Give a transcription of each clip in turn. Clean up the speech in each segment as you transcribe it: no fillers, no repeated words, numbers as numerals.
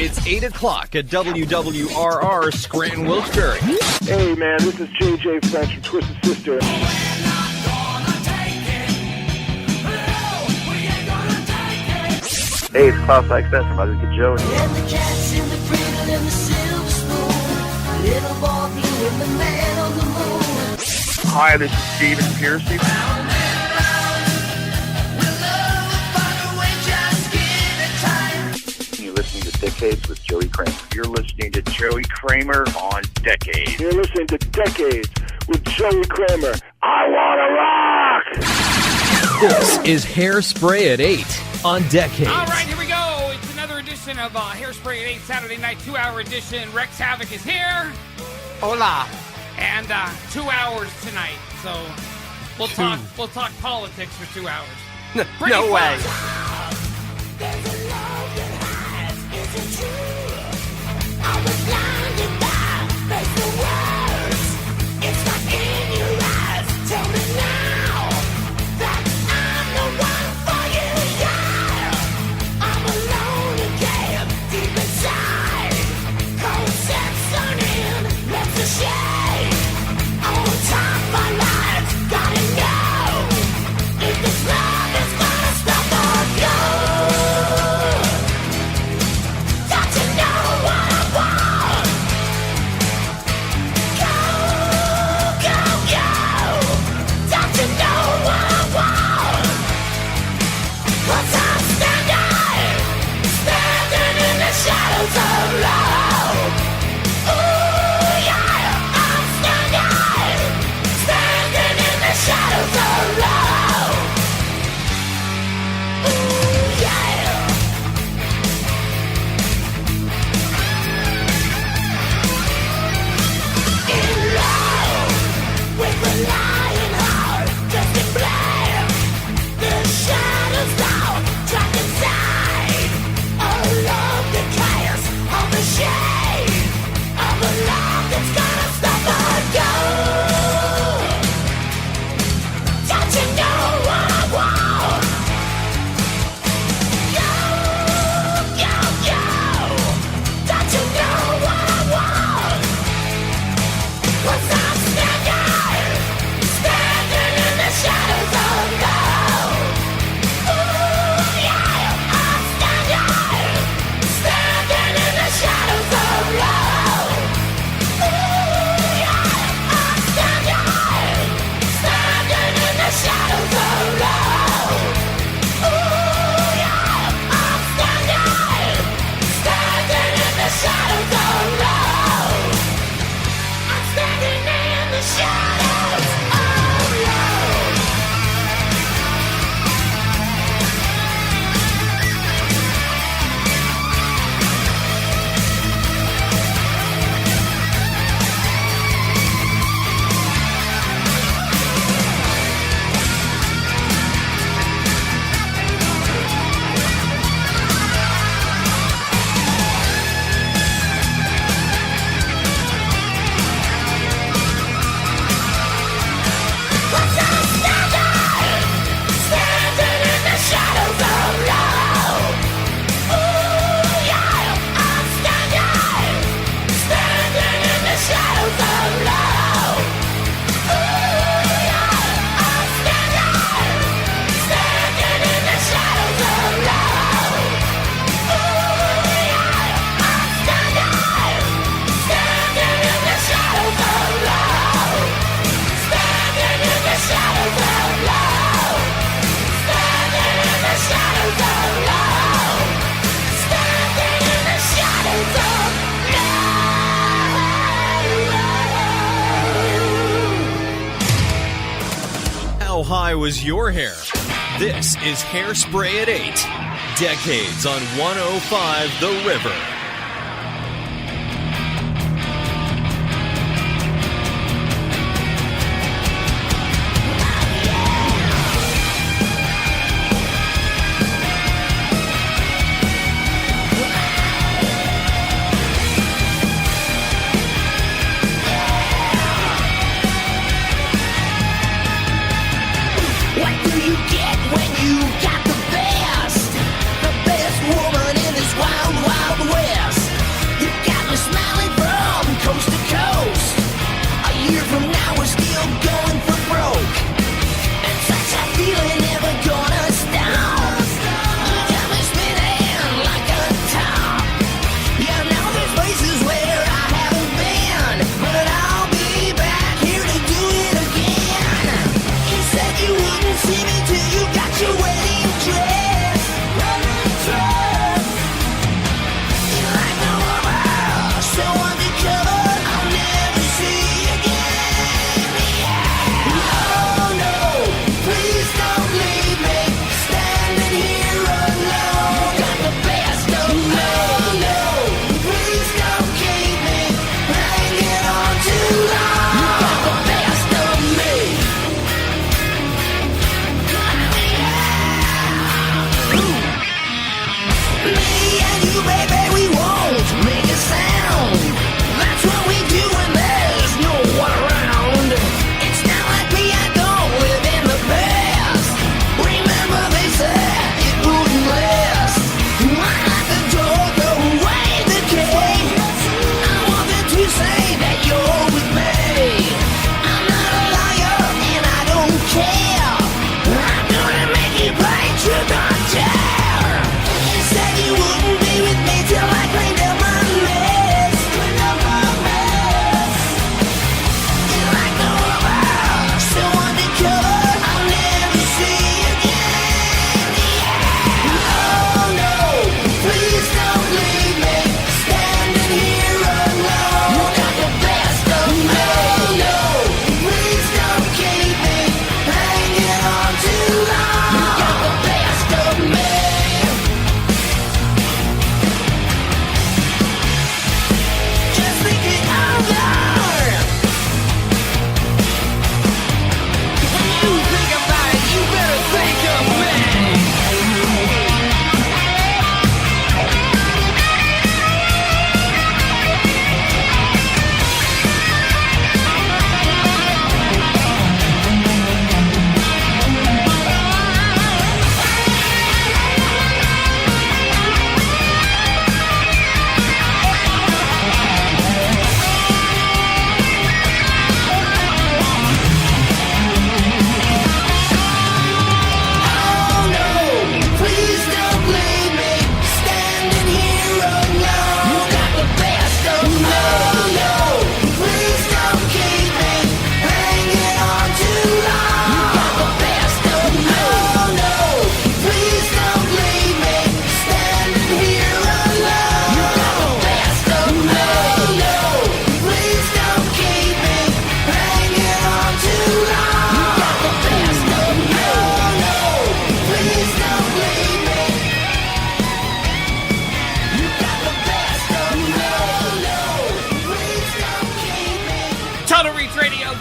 It's 8 o'clock at WWRR Scranton Wilkes-Barre. Hey, man, this is J.J. French from Twisted Sister. Hey, it's Klaus Like Best from Ugly Kid Joe. And the cat's in the cradle and the silver spoon. Little boy blue and the man on the moon. Hi, this is Steven Piercy. You're listening to Decades with Joey Kramer. You're listening to Joey Kramer on Decades. You're listening to Decades with Joey Kramer. I wanna rock! This is Hairspray at 8 on Decades. All right, here we go. It's another edition of Hairspray at 8, Saturday night, 2-hour edition. Rex Havoc is here. Hola. And 2 hours tonight. So we'll talk politics for 2 hours. No way. There's a love that hides, is it true? I was blinded by the words. It's not in your eyes. Tell me now that I'm the one for you, yeah. I'm alone again, deep inside. Cold sex on in, left a shade. On top of my life, gotta know if this love is gonna stop or go. Got to know what I want. Go, go, go. Got to know what I want. 'Cause I'm standing in the shadows of love. Ooh, yeah, I'm standing in the shadows of love. Ooh, yeah. In love with a lying heart, just in blame. The shadows down, trapped inside. A love that cares on the shade of a love that's gonna stop or go. Don't you know what I want? Go, go, go. Don't you know what I want? 'Cause I'm standing in the shadows of love. Ooh, yeah, I'm standing in the shadows of love. Ooh, yeah, I'm standing in the shadows of love. Ooh, yeah, I'm standing in the shadows of love. I'm standing in the shadows of love. Standing in the shadows of love. Ooh, yeah, I'm standing in the shadows of love. Ooh, yeah, I'm standing in the shadows of love. Ooh, yeah, I'm standing in the shadows of love. Standing in the shadows of love. Standing in the shadows of love. Standing in the shadows of love. How high was your hair? This is Hairspray at 8. Decades on 105 The River. What do you get when you got the best? The best woman in this wild, wild west.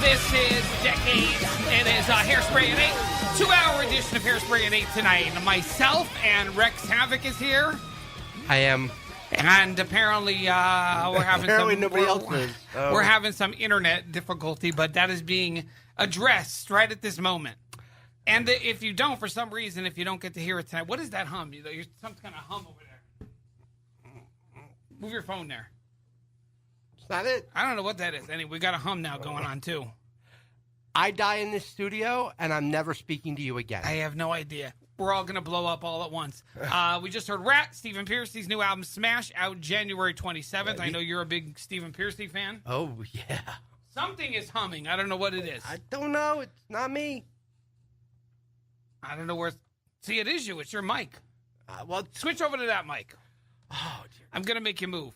This is Decades. It is Hairspray at 8. 2-hour edition of Hairspray at 8 tonight. Myself and Rex Havoc is here. I am. And apparently we're having Apparently some nobody else is. Oh. We're having some internet difficulty, but that is being addressed right at this moment. And if you don't, for some reason, if you don't get to hear it tonight, what is that hum? You're some kind of hum over there. Move your phone there. Is that it? I don't know what that is. Anyway, we got a hum now going on too. I die in this studio, and I'm never speaking to you again. I have no idea. We're all going to blow up all at once. We just heard Rat, Stephen Pearcy's new album, Smash, out January 27th. I know you're a big Stephen Pearcy fan. Oh, yeah. Something is humming. I don't know what it is. I don't know. It's not me. I don't know where... See, it is you. It's your mic. Well, Switch over to that mic. oh, dear. I'm going to make you move.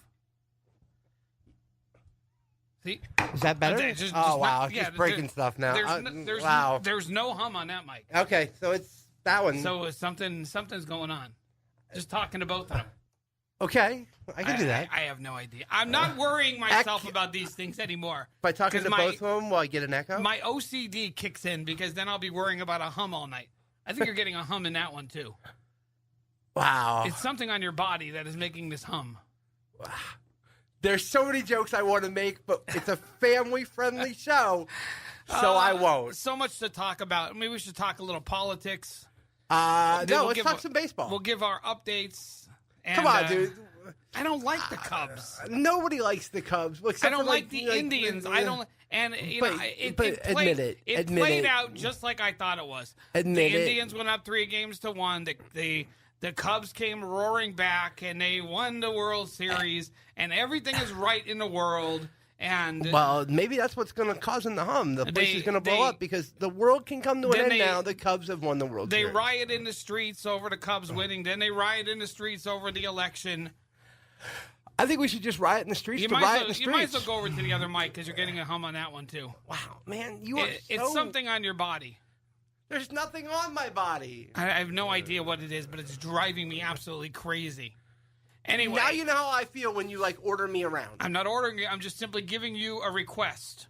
See? Is that better? Wow. Yeah, Just breaking stuff now. Wow. There's no hum on that mic. Okay, so it's that one. So something's going on. Just talking to both of them. Okay, I can do that. I have no idea. I'm not worrying myself about these things anymore. By talking to both of them, will I get an echo? My OCD kicks in because then I'll be worrying about a hum all night. I think you're getting a hum in that one, too. Wow. It's something on your body that is making this hum. Wow. There's so many jokes I want to make, but it's a family-friendly show, so I won't. So much to talk about. Maybe we should talk a little politics. No, let's talk some baseball. We'll give our updates. And, Come on, dude. I don't like the Cubs. Nobody likes the Cubs. I don't like the Indians. I don't. And it played out just like I thought it was. The Indians went up 3-1. The Cubs came roaring back, and they won the World Series, and everything is right in the world. And well, maybe that's what's going to cause them to hum. The place is going to blow up because the world can come to an end now. The Cubs have won the World Series. They riot in the streets over the Cubs winning. Then they riot in the streets over the election. I think we should just riot in the streets. You might as well go over to the other mic because you're getting a hum on that one, too. Wow, man. It's something on your body. There's nothing on my body. I have no idea what it is, but it's driving me absolutely crazy. Anyway. Now you know how I feel when you, order me around. I'm not ordering you. I'm just simply giving you a request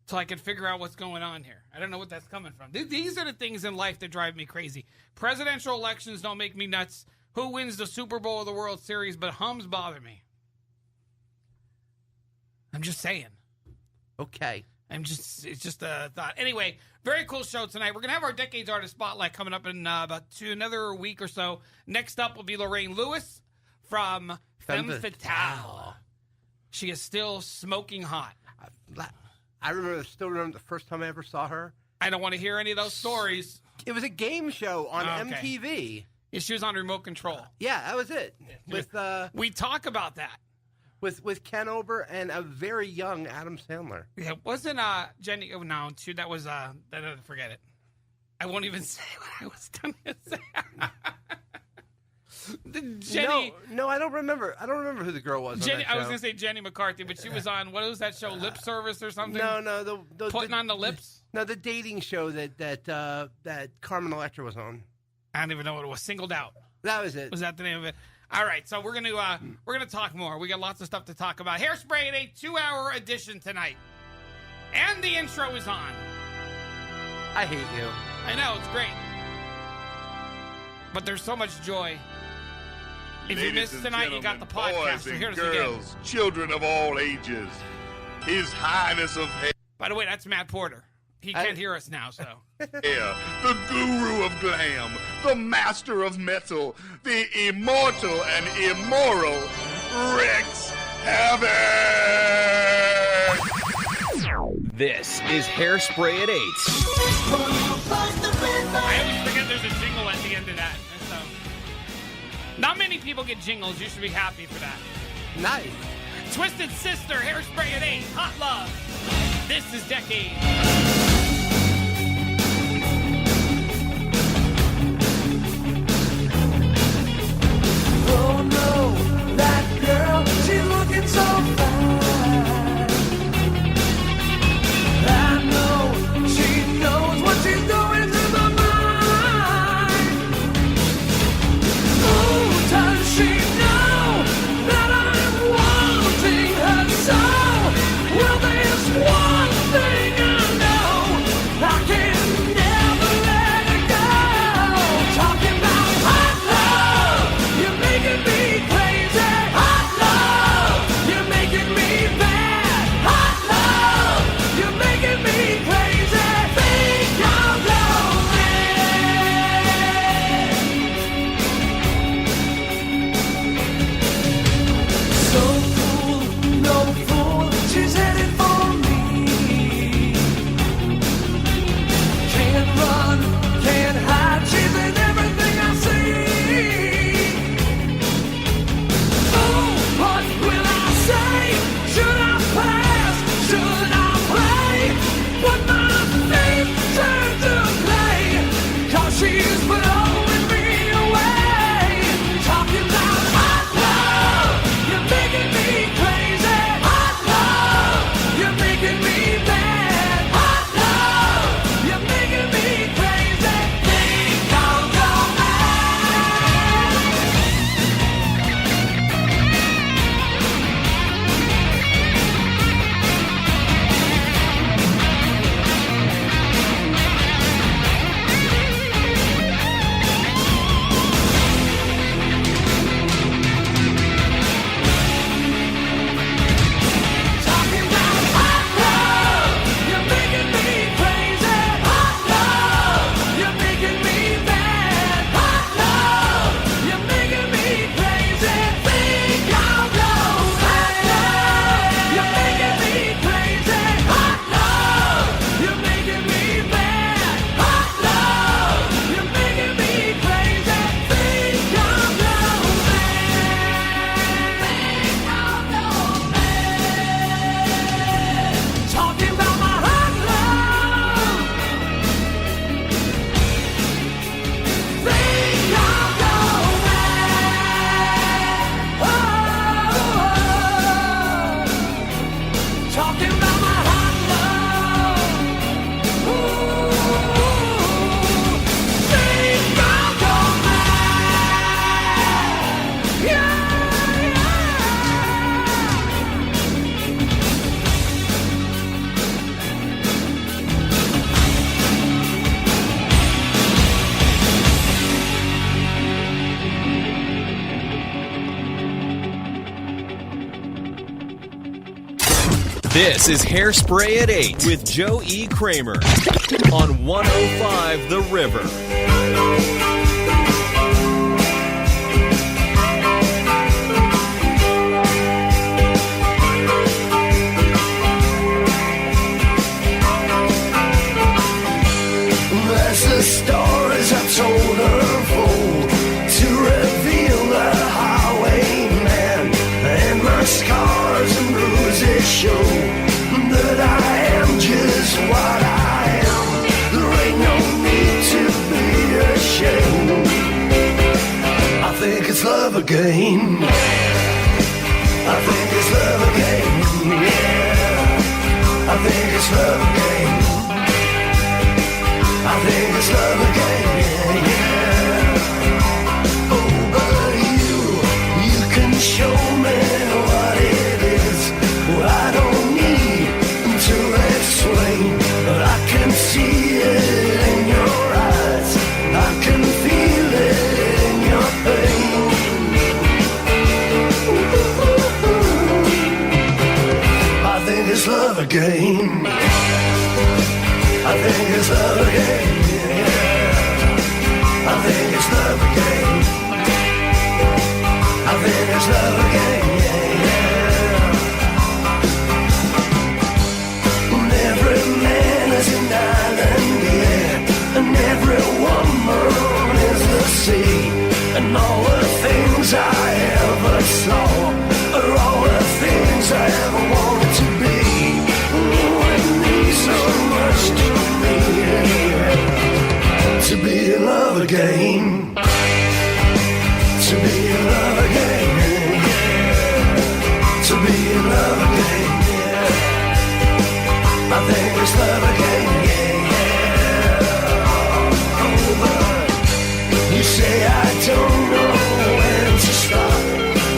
so I can figure out what's going on here. I don't know what that's coming from. These are the things in life that drive me crazy. Presidential elections don't make me nuts. Who wins the Super Bowl or the World Series, but hums bother me. I'm just saying. Okay. It's just a thought. Anyway, very cool show tonight. We're going to have our Decades Artist Spotlight coming up in another week or so. Next up will be Lorraine Lewis from Femme Fatale. She is still smoking hot. I still remember the first time I ever saw her. I don't want to hear any of those stories. It was a game show on MTV. Yeah, she was on Remote Control. Yeah, that was it. We talk about that. With Ken Ober and a very young Adam Sandler. Yeah, wasn't Jenny? Oh no, that was forget it. I won't even say what I was going to say. Jenny. No, I don't remember. I don't remember who the girl was. Jenny. I was going to say Jenny McCarthy, but she was on what was that show? Lip Service or something? No. Putting on the lips. No, the dating show that Carmen Electra was on. I don't even know what it was. Singled Out. That was it. Was that the name of it? All right, so we're gonna talk more. We got lots of stuff to talk about. Hairspray at 8, 2-hour edition tonight, and the intro is on. I hate you. I know, it's great, but there's so much joy. If you missed tonight, you got the podcast. So here's girls, children of all ages, His Highness of Hair. By the way, that's Matt Porter. He can't hear us now, so. The guru of glam, the master of metal, the immortal and immoral Rex Havoc. This is Hairspray at 8. I always forget there's a jingle at the end of that. So, not many people get jingles. You should be happy for that. Nice. Twisted Sister, Hairspray at 8, Hot Love. This is Decades. Oh no, that girl, she's looking so fine. I know she knows what she's doing to my mind. Oh, does she know that I'm wanting her so? Well, there's one thing I This is Hairspray at 8 with Joe E. Kramer on 105 The River. That's the stories I told unfold to reveal the highwayman, and my scars and bruises show that I am just what I am. There ain't no need to be ashamed. I think it's love again. I think it's love again. Yeah. I think it's love again. I think it's love again, yeah, yeah. Oh, but you can show me what it is. Well, I don't need to explain, but I can see it in your eyes. I can feel it in your pain. I think it's love again. I think it's love again, yeah. I think it's love again. I think it's love again, yeah, yeah. And every man is an island, yeah. And every woman is the sea. And all the things I ever saw are all the things I ever wanted to be. It means so much to me, yeah. To be in love again. To be in love again, yeah. To be in love again, yeah. I think it's love again, yeah, yeah. Oh, but you say I don't know when to stop.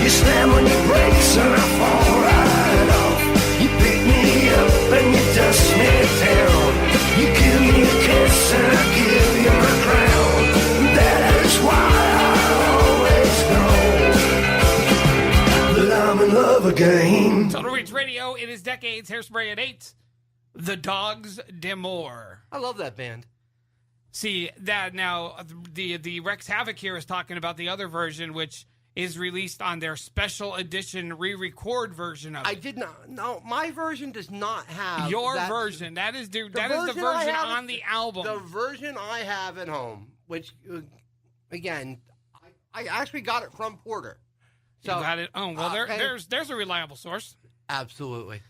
You slam on your brakes and I fall right off. You pick me up and you dust me down. You give me a kiss and I give you my crown. That is why I always know that I'm in love again. Total Reach Radio, it is Decades, Hairspray at 8. The Dogs D'Amour. I love that band. See, that now, the Rex Havoc here is talking about the other version, which is released on their special edition re-record version of it. I did not. No, my version does not have your that, version. That is the version on the album. The version I have at home, which again, I actually got it from Porter. So you got it. Oh well, there's a reliable source. Absolutely.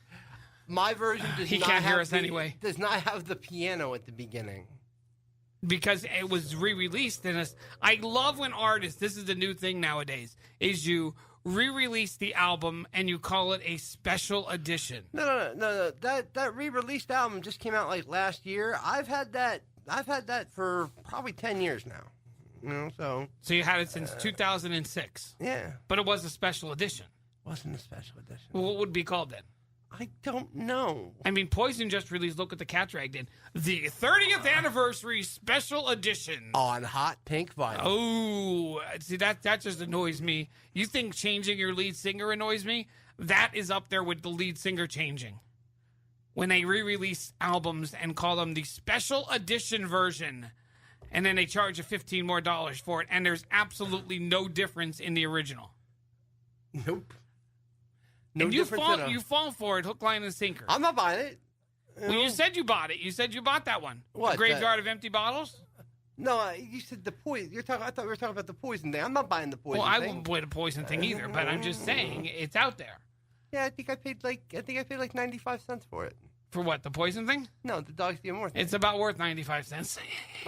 My version does he not can't have hear us anyway. Does not have the piano at the beginning. Because it was re-released in us. I love when artists, this is the new thing nowadays, is you re-release the album and you call it a special edition. No. That re-released album just came out like last year. I've had that for probably 10 years now. You know, so you had it since 2006. Yeah. But it was a special edition. Wasn't a special edition. Well, what would it be called then? I don't know. I mean, Poison just released Look What the Cat Dragged In. The 30th anniversary special edition. On hot pink vinyl. Oh, see, that just annoys me. You think changing your lead singer annoys me? That is up there with the lead singer changing. When they re-release albums and call them the special edition version, and then they charge you $15 more for it, and there's absolutely no difference in the original. Nope. No, and you fall for it, hook, line, and sinker. I'm not buying it. Well, you said you bought it. You said you bought that one. What? The Graveyard of Empty Bottles? No, you said the Poison. I thought we were talking about the Poison thing. I'm not buying the Poison thing. Well, I wouldn't buy the Poison thing either, but I'm just saying it's out there. Yeah, I think I paid like 95 cents for it. For what, the Poison thing? No, the Dogs D'Amour thing. It's about worth 95 cents.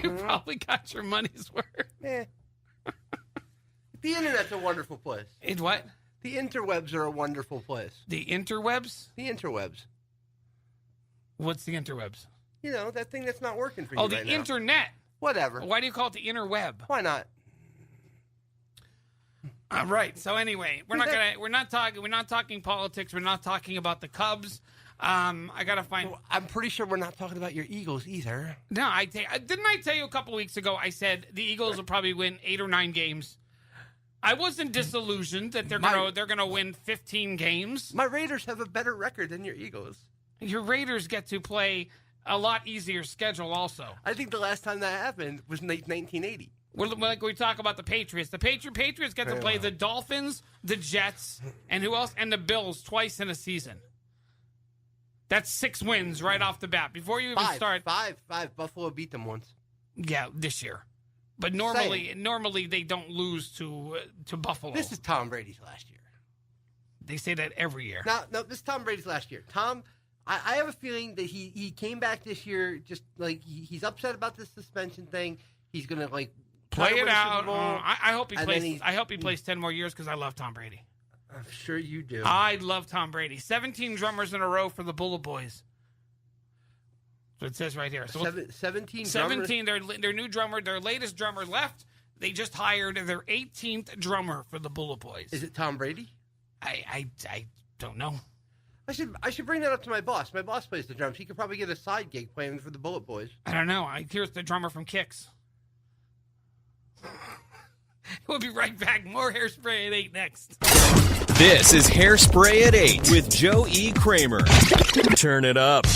You probably got your money's worth. Yeah. The internet's a wonderful place. It what? The interwebs are a wonderful place. The interwebs? The interwebs. What's the interwebs? You know, that thing that's not working for you right now. Oh, the internet. Whatever. Why do you call it the interweb? Why not? All right. So anyway, we're not talking politics. We're not talking about the Cubs. I gotta find. I'm pretty sure we're not talking about your Eagles either. No, didn't I tell you a couple weeks ago? I said the Eagles will probably win 8 or 9 games. I wasn't disillusioned that they're gonna win 15 games. My Raiders have a better record than your Eagles. Your Raiders get to play a lot easier schedule also. I think the last time that happened was 1980. Like we talk about the Patriots. The Patriots get to play the Dolphins, the Jets, and who else? And the Bills twice in a season. That's 6 wins right off the bat. Before you even start. Five. Buffalo beat them once. Yeah, this year. But normally they don't lose to Buffalo. This is Tom Brady's last year. They say that every year. No, this is Tom Brady's last year. Tom, I have a feeling that he came back this year just like he's upset about this suspension thing. He's gonna play it out. I hope he plays. I hope he plays 10 more years because I love Tom Brady. I'm sure you do. I love Tom Brady. 17 drummers in a row for the Bullet Boys. So it says right here. So 17 17. Their new drummer, their latest drummer left. They just hired their 18th drummer for the Bullet Boys. Is it Tom Brady? I don't know. I should bring that up to my boss. My boss plays the drums. He could probably get a side gig playing for the Bullet Boys. I don't know. Here's the drummer from Kicks. We'll be right back. More Hairspray at 8 next. This is Hairspray at 8 with Joe E. Kramer. Turn it up.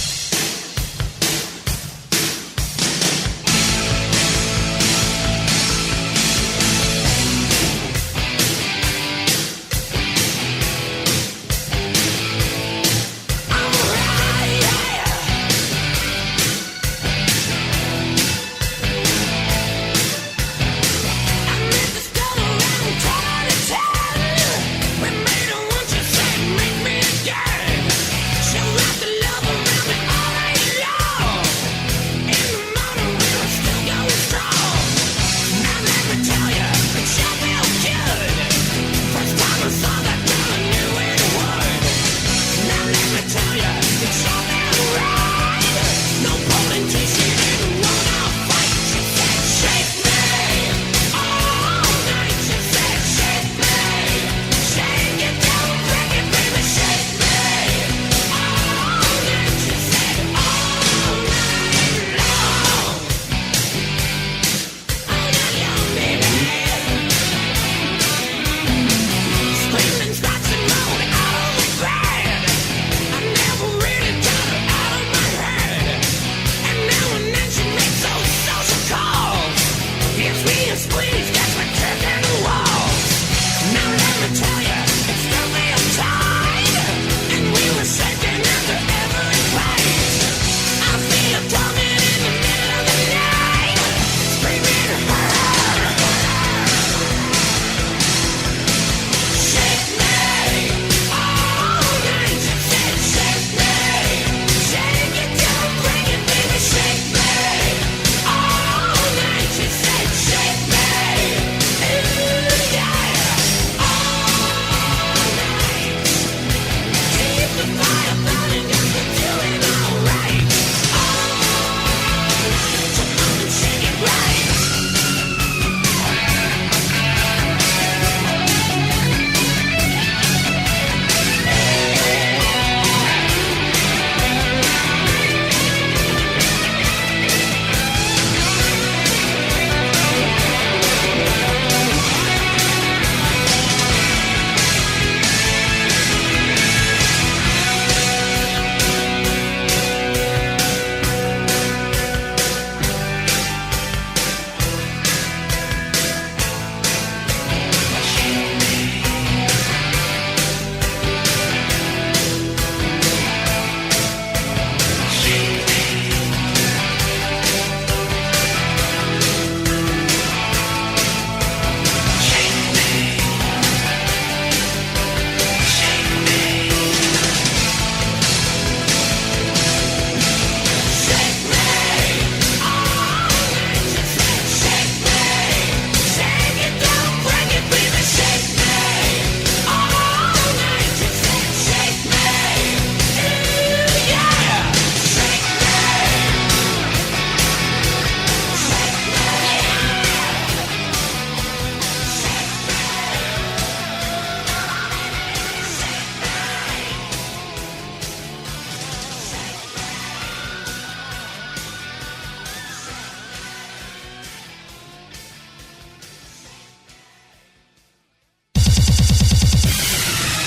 Show out the love around me.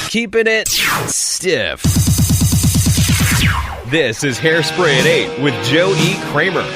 keeping it stiff. This is Hairspray at 8 with Joe E. Kramer.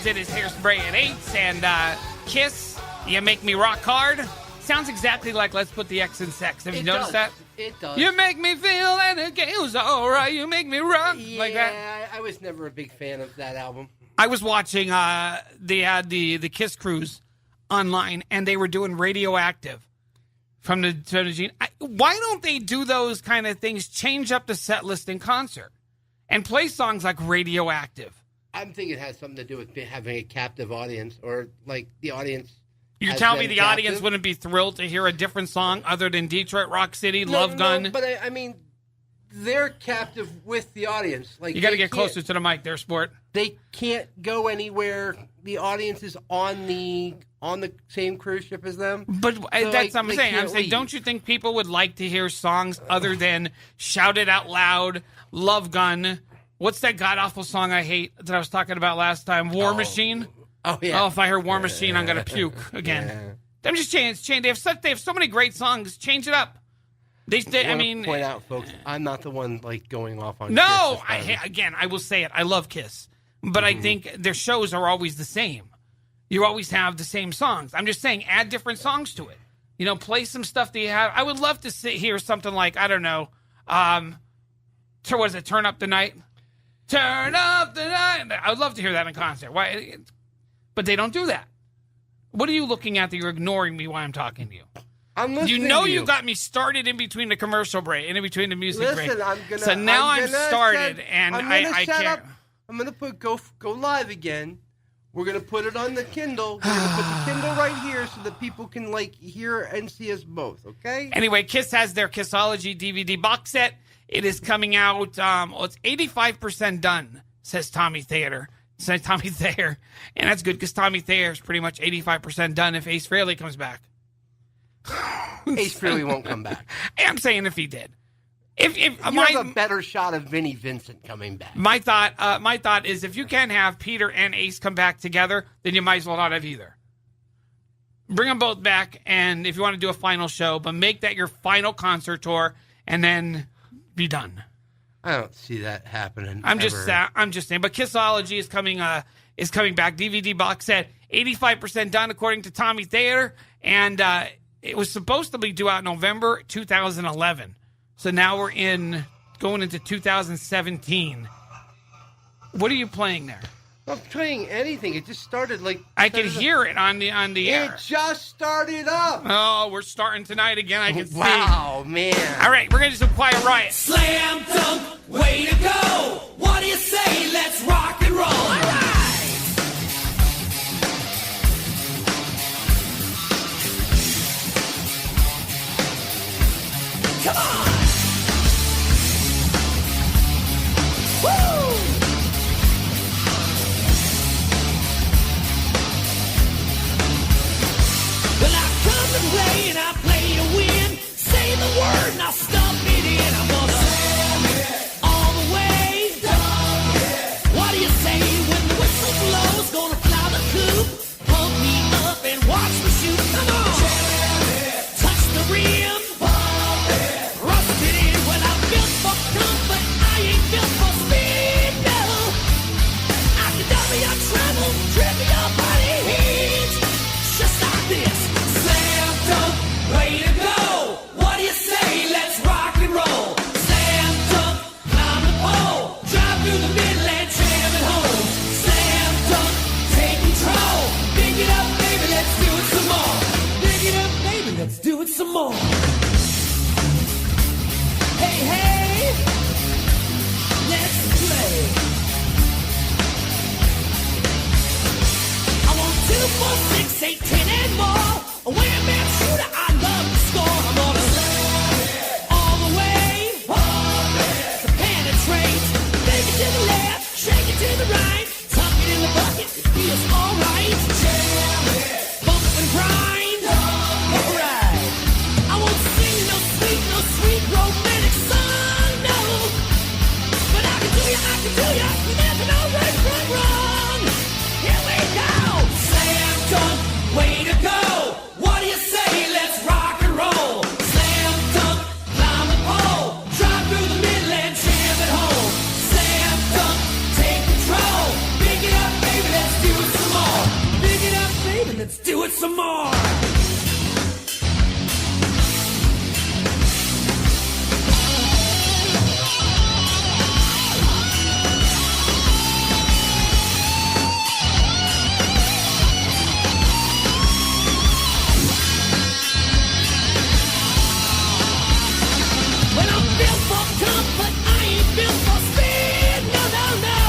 It is Hairspray at 8, and Kiss, You Make Me Rock Hard. Sounds exactly like Let's Put the X in Sex. Have you noticed that? It does. You make me feel and it goes all right. You make me rock. Yeah, like that. I was never a big fan of that album. I was watching, they had the Kiss Cruise online, and they were doing Radioactive from the Gene. Why don't they do those kind of things, change up the set list in concert, and play songs like Radioactive? I'm thinking it has something to do with having a captive audience, or like the audience. You're telling me the audience wouldn't be thrilled to hear a different song other than Detroit Rock City, Love Gun? No, but I mean, they're captive with the audience. Like, you got to get closer to the mic there, Sport. They can't go anywhere. The audience is on the same cruise ship as them. But so that's what I'm saying. I'm saying, leave. don't you think people would like to hear songs other than Shout It Out Loud, Love Gun? What's that god-awful song I hate that I was talking about last time? War Machine? Oh, yeah. Oh, if I hear War Machine, I'm going to puke again. Yeah. I'm just change. They have so many great songs. Change it up. I mean, point out, folks, I'm not the one like going off on. No, I will say it. I love Kiss, but I think their shows are always the same. You always have the same songs. I'm just saying, add different songs to it. You know, play some stuff that you have. I would love to hear something like, I don't know, what is it? Turn Up the Night. Turn up the night. I would love to hear that in concert. Why? But they don't do that. What are you looking at that you're ignoring me while I'm talking to you? I'm listening. You know to you got me started in between the commercial break and in between the music break. So now I'm started, and I can't. I'm gonna put go live again We're going to put it on the Kindle. We're going to put the Kindle right here so that people can, hear and see us both, okay? Anyway, Kiss has their Kissology DVD box set. It is coming out, it's 85% done, says Tommy Thayer. And that's good because Tommy Thayer is pretty much 85% done if Ace Frehley comes back. Ace Frehley won't come back. I'm saying if he did. If you have a better shot of Vinnie Vincent coming back. My thought is if you can have Peter and Ace come back together, then you might as well not have either. Bring them both back, and if you want to do a final show, but make that your final concert tour, and then be done. I don't see that happening. I'm just saying. But Kissology is coming back. DVD box set, 85% done according to Tommy Thayer, and it was supposed to be due out November 2011. So now we're going into 2017. What are you playing there? I'm not playing anything. It just started I can hear it on the air. It just started up. Oh, we're starting tonight again. I can see. Wow, man. All right, we're going to do some Quiet Riot. Slam dunk, way to go. What do you say? Let's rock and roll. All right. Come on. Woo! Well, I come to play and I play to win. Say the word and I'll stomp it in. I'm gonna slam it all the way. Dump it. What do you say when the whistle blows? Gonna fly the coop, pump me up and watch me shoot. Come on, jam it. Touch the rim, pump it, rust it in. Well, I'm built for comfort, I ain't built for speed. No, I can double your treble, triple your body heat, just like this. Slam dunk, way to go. What do you say? Let's rock and roll. Slam dunk, climb the pole, drive through the middle and jam it home. Slam dunk, take control. Pick it up, baby, let's do it some more. Pick it up, baby, let's do it some more. Hey, hey, let's play. I want 2, 4, 6, 8, 10 and more. A wham bam shooter, I love to score. I'm gonna slam it all the way. Pump it to penetrate. Take it to the left, shake it to the right. Tuck it in the bucket, it feels alright. Jam it, bump and grind. Alright. I won't sing no sweet romantic song, no. But I can do ya, you never know right from wrong. Here we go. Slam dunk, way to go. What do you say? Let's rock and roll. Slam dunk, climb the pole, drive through the middle and jam it home. Slam dunk, take control. Pick it up, baby, let's do it some more. Pick it up, baby, let's do it some more. When I'm built for comfort, I ain't built for speed. No, no, no.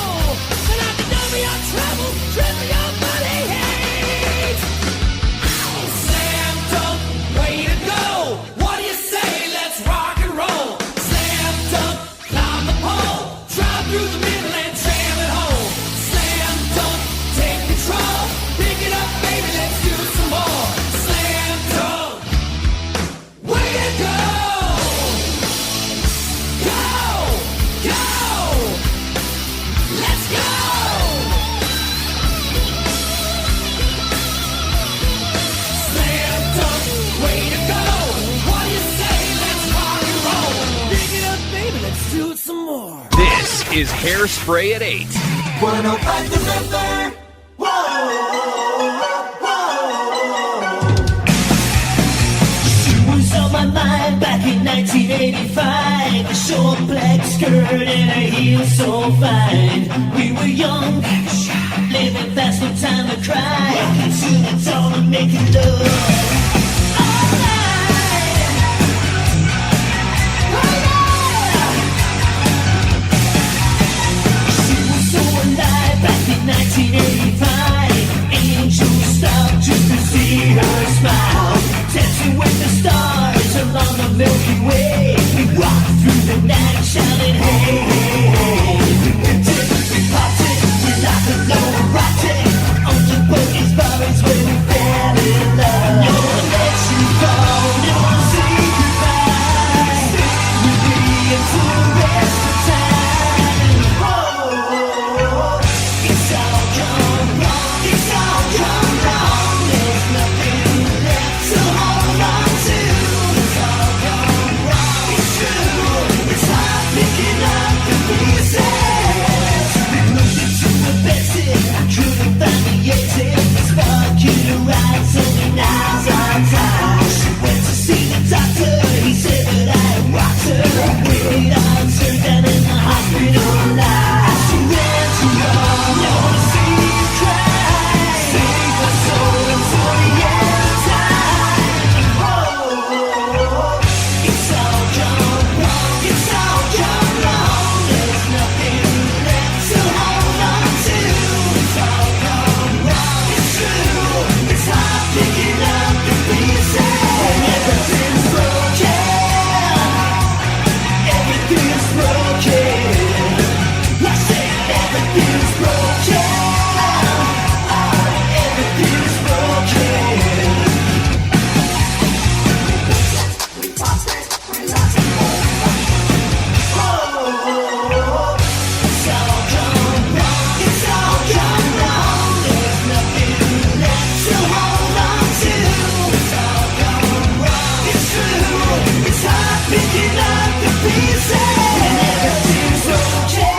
And I can double your trouble, triple your body hate. Ow! Slam dunk, way to go. What do you say? Let's rock and roll. Slam dunk, climb the pole, drive through the middle and jam it home. Slam dunk, take control. Pick it up, baby, let's do some more. Slam dunk, way to go. Go! Let's go! Slam dunk, way to go. What do you say? Let's rock and roll. Pick it up, baby, let's do it some more. This is Hairspray at 8. 105 The River. She was on my mind back in 1985. A short black skirt and a heel so fine. We were young, living fast, no time to cry. Walking to the dawn and making love all night. Oh, yeah. She was so alive back in 1985. breaking up the pieces. Everything's broken.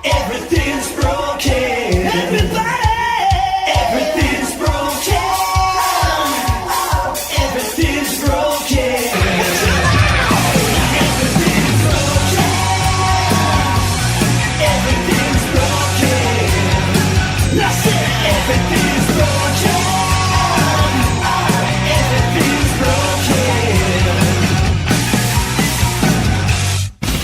Everything's broken. Everybody. Everything's broken. Everything's broken. Everything's broken. Everything's broken. I said everything's broken. Everything's broken.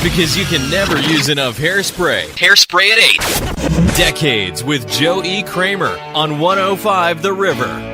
Because you can never use enough hairspray. Hairspray at 8. Decades with Joe E. Kramer on 105 The River.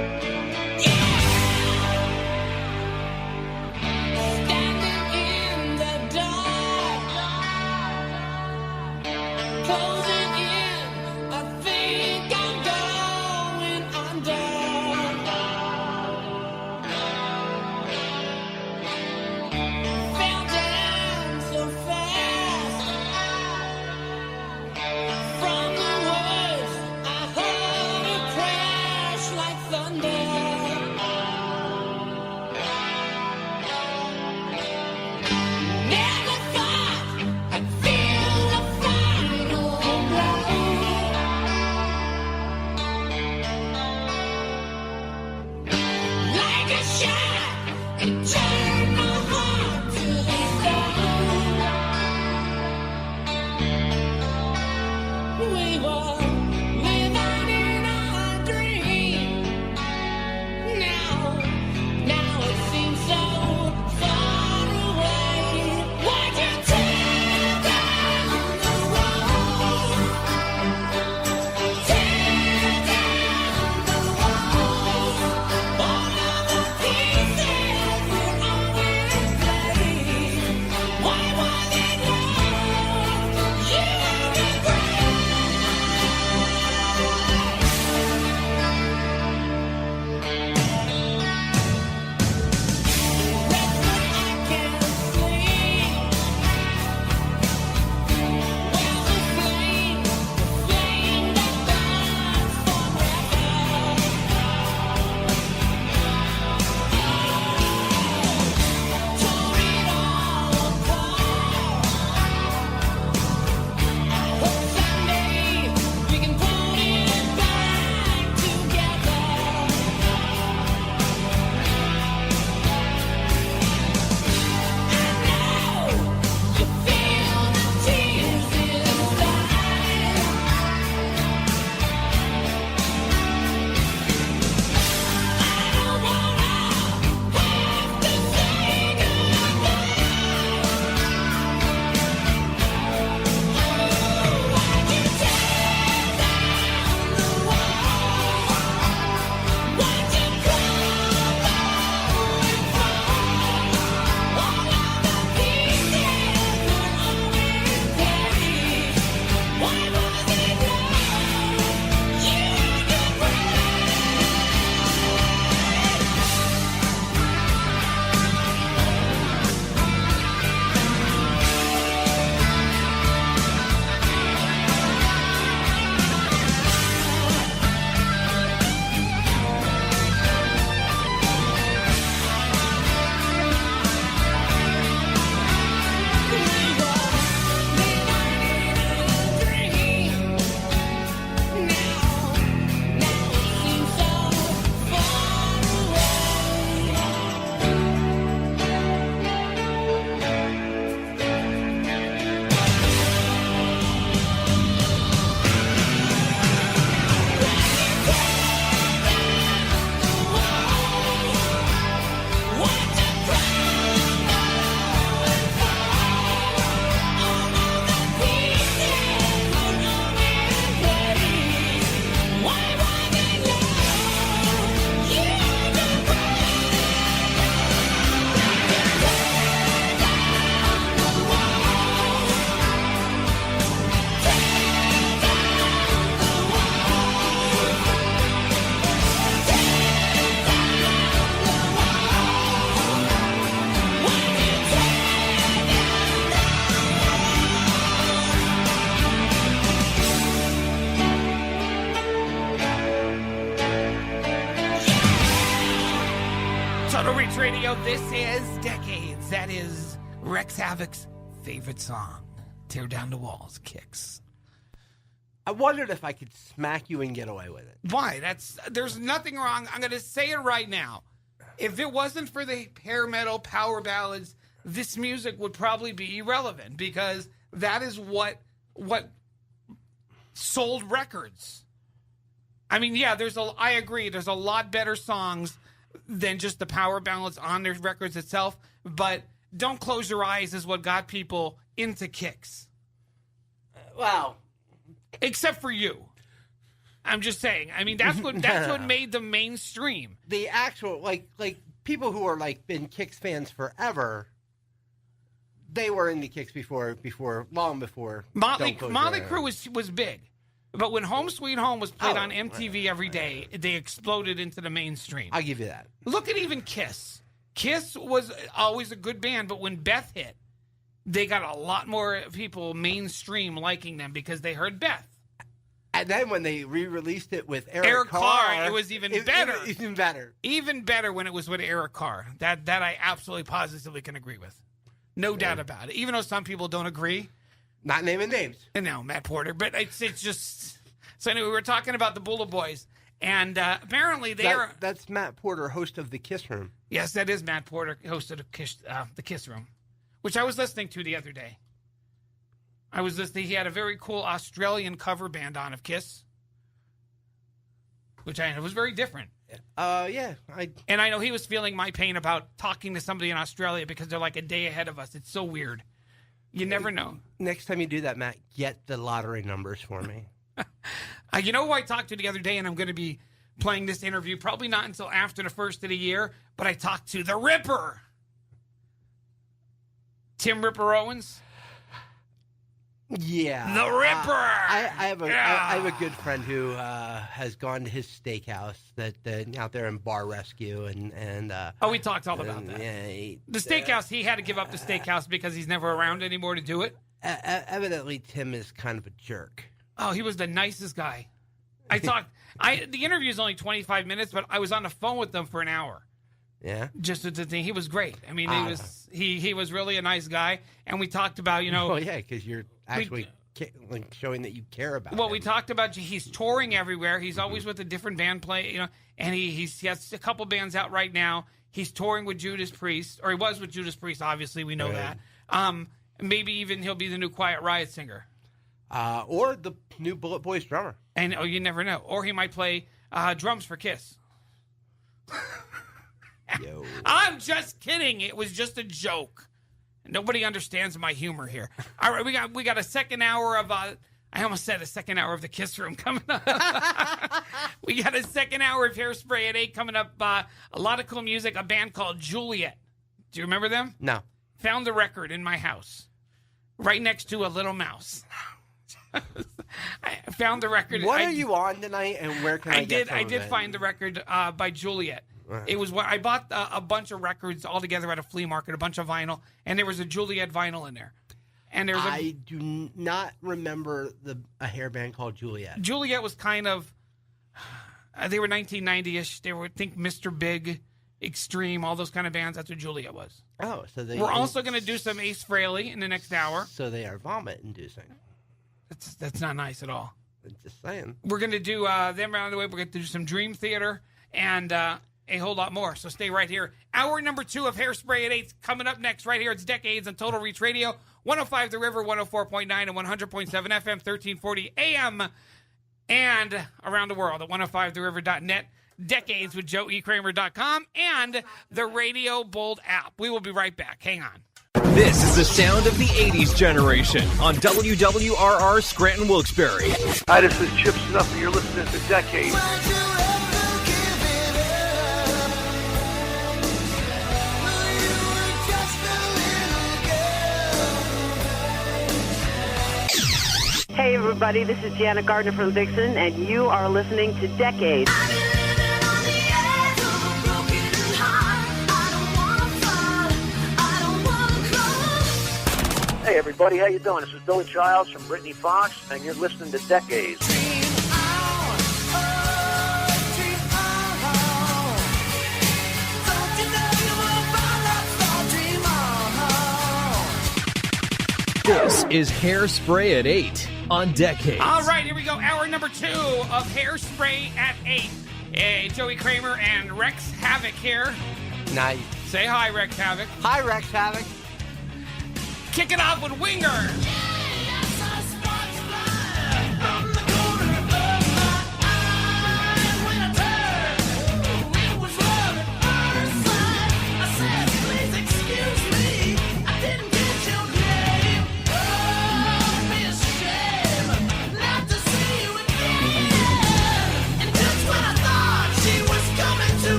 Total Reach Radio, this is Decades. That is Rex Havoc's favorite song. Tear Down the Walls, Kicks. I wondered if I could smack you and get away with it. Why? There's nothing wrong. I'm going to say it right now. If it wasn't for the hair metal power ballads, this music would probably be irrelevant because that is what sold records. I mean, yeah, I agree. There's a lot better songs than just the power ballads on their records itself, but Don't Close Your Eyes is what got people into Kicks. Wow. Except for you. I'm just saying. I mean, that's what made them mainstream. The actual, like people who are been Kicks fans forever, they were into Kicks long before. Motley Crue was big. But when Home Sweet Home was played on MTV every day, they exploded into the mainstream. I'll give you that. Look at even Kiss. Kiss was always a good band, but when Beth hit, they got a lot more people mainstream liking them because they heard Beth. And then when they re-released it with Eric Carr, it was even better. Even better. Even better when it was with Eric Carr. That I absolutely positively can agree with. No doubt about it. Even though some people don't agree. Not naming names. And no, Matt Porter. But it's just... So anyway, we were talking about the Bullet Boys. And apparently That's Matt Porter, host of The Kiss Room. Yes, that is Matt Porter, host of the Kiss Room. Which I was listening to the other day. He had a very cool Australian cover band on of Kiss. Which it was very different. Yeah. And I know he was feeling my pain about talking to somebody in Australia because they're like a day ahead of us. It's so weird. You never know. Next time you do that, Matt, get the lottery numbers for me. You know who I talked to the other day, and I'm going to be playing this interview probably not until after the first of the year, but I talked to the Ripper. Tim Ripper Owens. Yeah. The Ripper. I have a good friend who has gone to his steakhouse that out there in Bar Rescue and we talked all about that. Yeah, the steakhouse, he had to give up the steakhouse because he's never around anymore to do it. Evidently, Tim is kind of a jerk. Oh, he was the nicest guy. The interview is only 25 minutes, but I was on the phone with them for an hour. Yeah. Just the thing. He was great. I mean, he was really a nice guy. And we talked about, Well, yeah, because you're actually showing that you care about him. We talked about he's touring everywhere. He's always with a different band and he has a couple bands out right now. He's touring with Judas Priest, or he was with Judas Priest, obviously. We know that. Maybe even he'll be the new Quiet Riot singer. Or the new Bullet Boys drummer. And you never know. Or he might play drums for Kiss. Yo. I'm just kidding. It was just a joke. Nobody understands my humor here. All right, we got a second hour of I almost said a second hour of the Kiss Room coming up. We got a second hour of Hairspray at 8 coming up. A lot of cool music. A band called Juliet. Do you remember them? No. Found the record in my house, right next to a little mouse. I found the record. What are you on tonight, and where can I get I did find the record by Juliet. It was what I bought a bunch of records all together at a flea market, a bunch of vinyl, and there was a Juliet vinyl in there. And I do not remember a hair band called Juliet. Juliet was kind of they were 1990ish. They were Mr. Big, Extreme, all those kind of bands. That's what Juliet was. Oh, so we're also going to do some Ace Frehley in the next hour. So they are vomit inducing. That's not nice at all. I'm just saying. We're going to do them around the way. We're going to do some Dream Theater and a whole lot more. So stay right here. Hour number 2 of Hairspray at 8 coming up next right here. It's Decades on Total Reach Radio, 105 The River, 104.9 and 100.7 FM, 1340 AM, and around the world at 105theriver.net, Decades with JoeEKramer.com, and the Radio Bold app. We will be right back. Hang on. This is the sound of the 80s generation on WWRR Scranton Wilkes-Barre. Hi, this is Chip Snuff, and you're listening to Decades. Hey, everybody, this is Janet Gardner from Vixen, and you are listening to Decades. Hey, everybody, how you doing? This is Billy Childs from Brittany Fox, and you're listening to Decades. Don't you know? is Hairspray at 8 on Decades. All right, here we go. Hour number 2 of Hairspray at 8. Joey Kramer and Rex Havoc here. Nice. Say hi, Rex Havoc. Hi, Rex Havoc. Kick it off with Winger.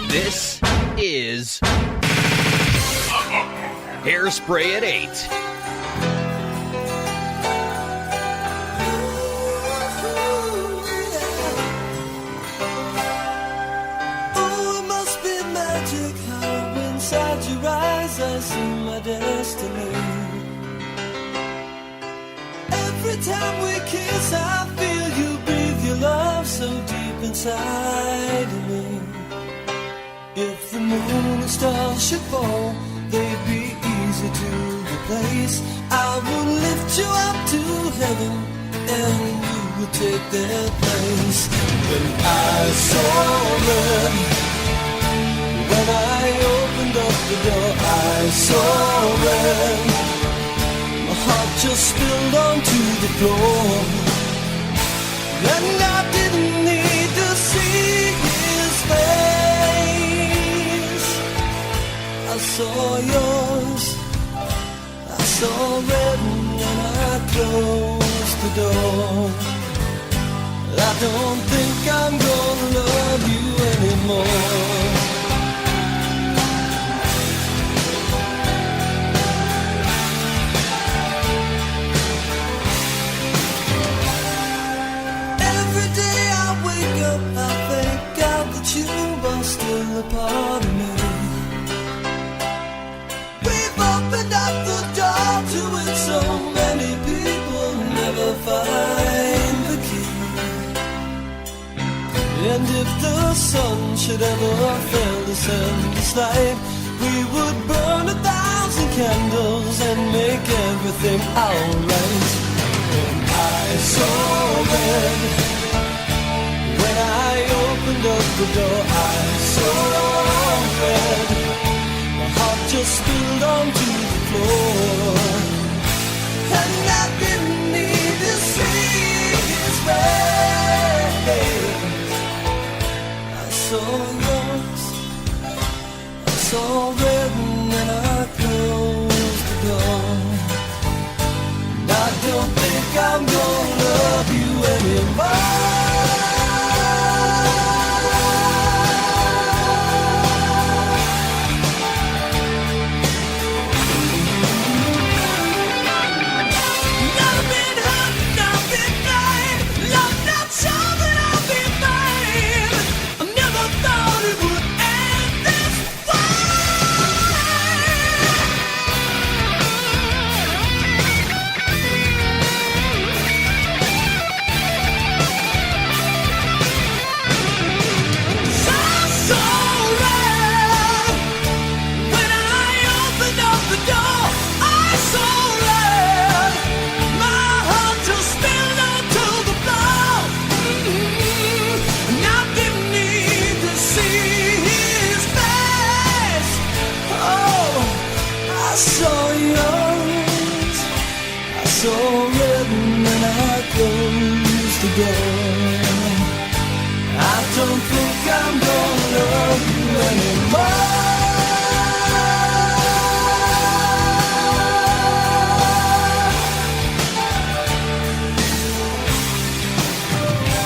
This is Hairspray at 8. Oh, it must be magic how inside your eyes I see my destiny. Every time we kiss I feel you breathe your love so deep inside of me. If the moon and stars should fall, they'd be easy to replace. I would lift you up to heaven, and you would take their place. When I saw red, when I opened up the door, I saw red. My heart just spilled onto the floor, and I didn't need to see his face. I saw yours, I saw red, and I closed the door. I don't think I'm gonna love you anymore. And if the sun should ever fail to send us light, we would burn 1,000 candles and make everything alright. And I saw red when I opened up the door. I saw red, my heart just spilled onto the floor. And I didn't need to see his face. I saw yours, I saw red, and I closed the door. And I don't think I'm gonna love you anymore. I don't think I'm gonna love you anymore.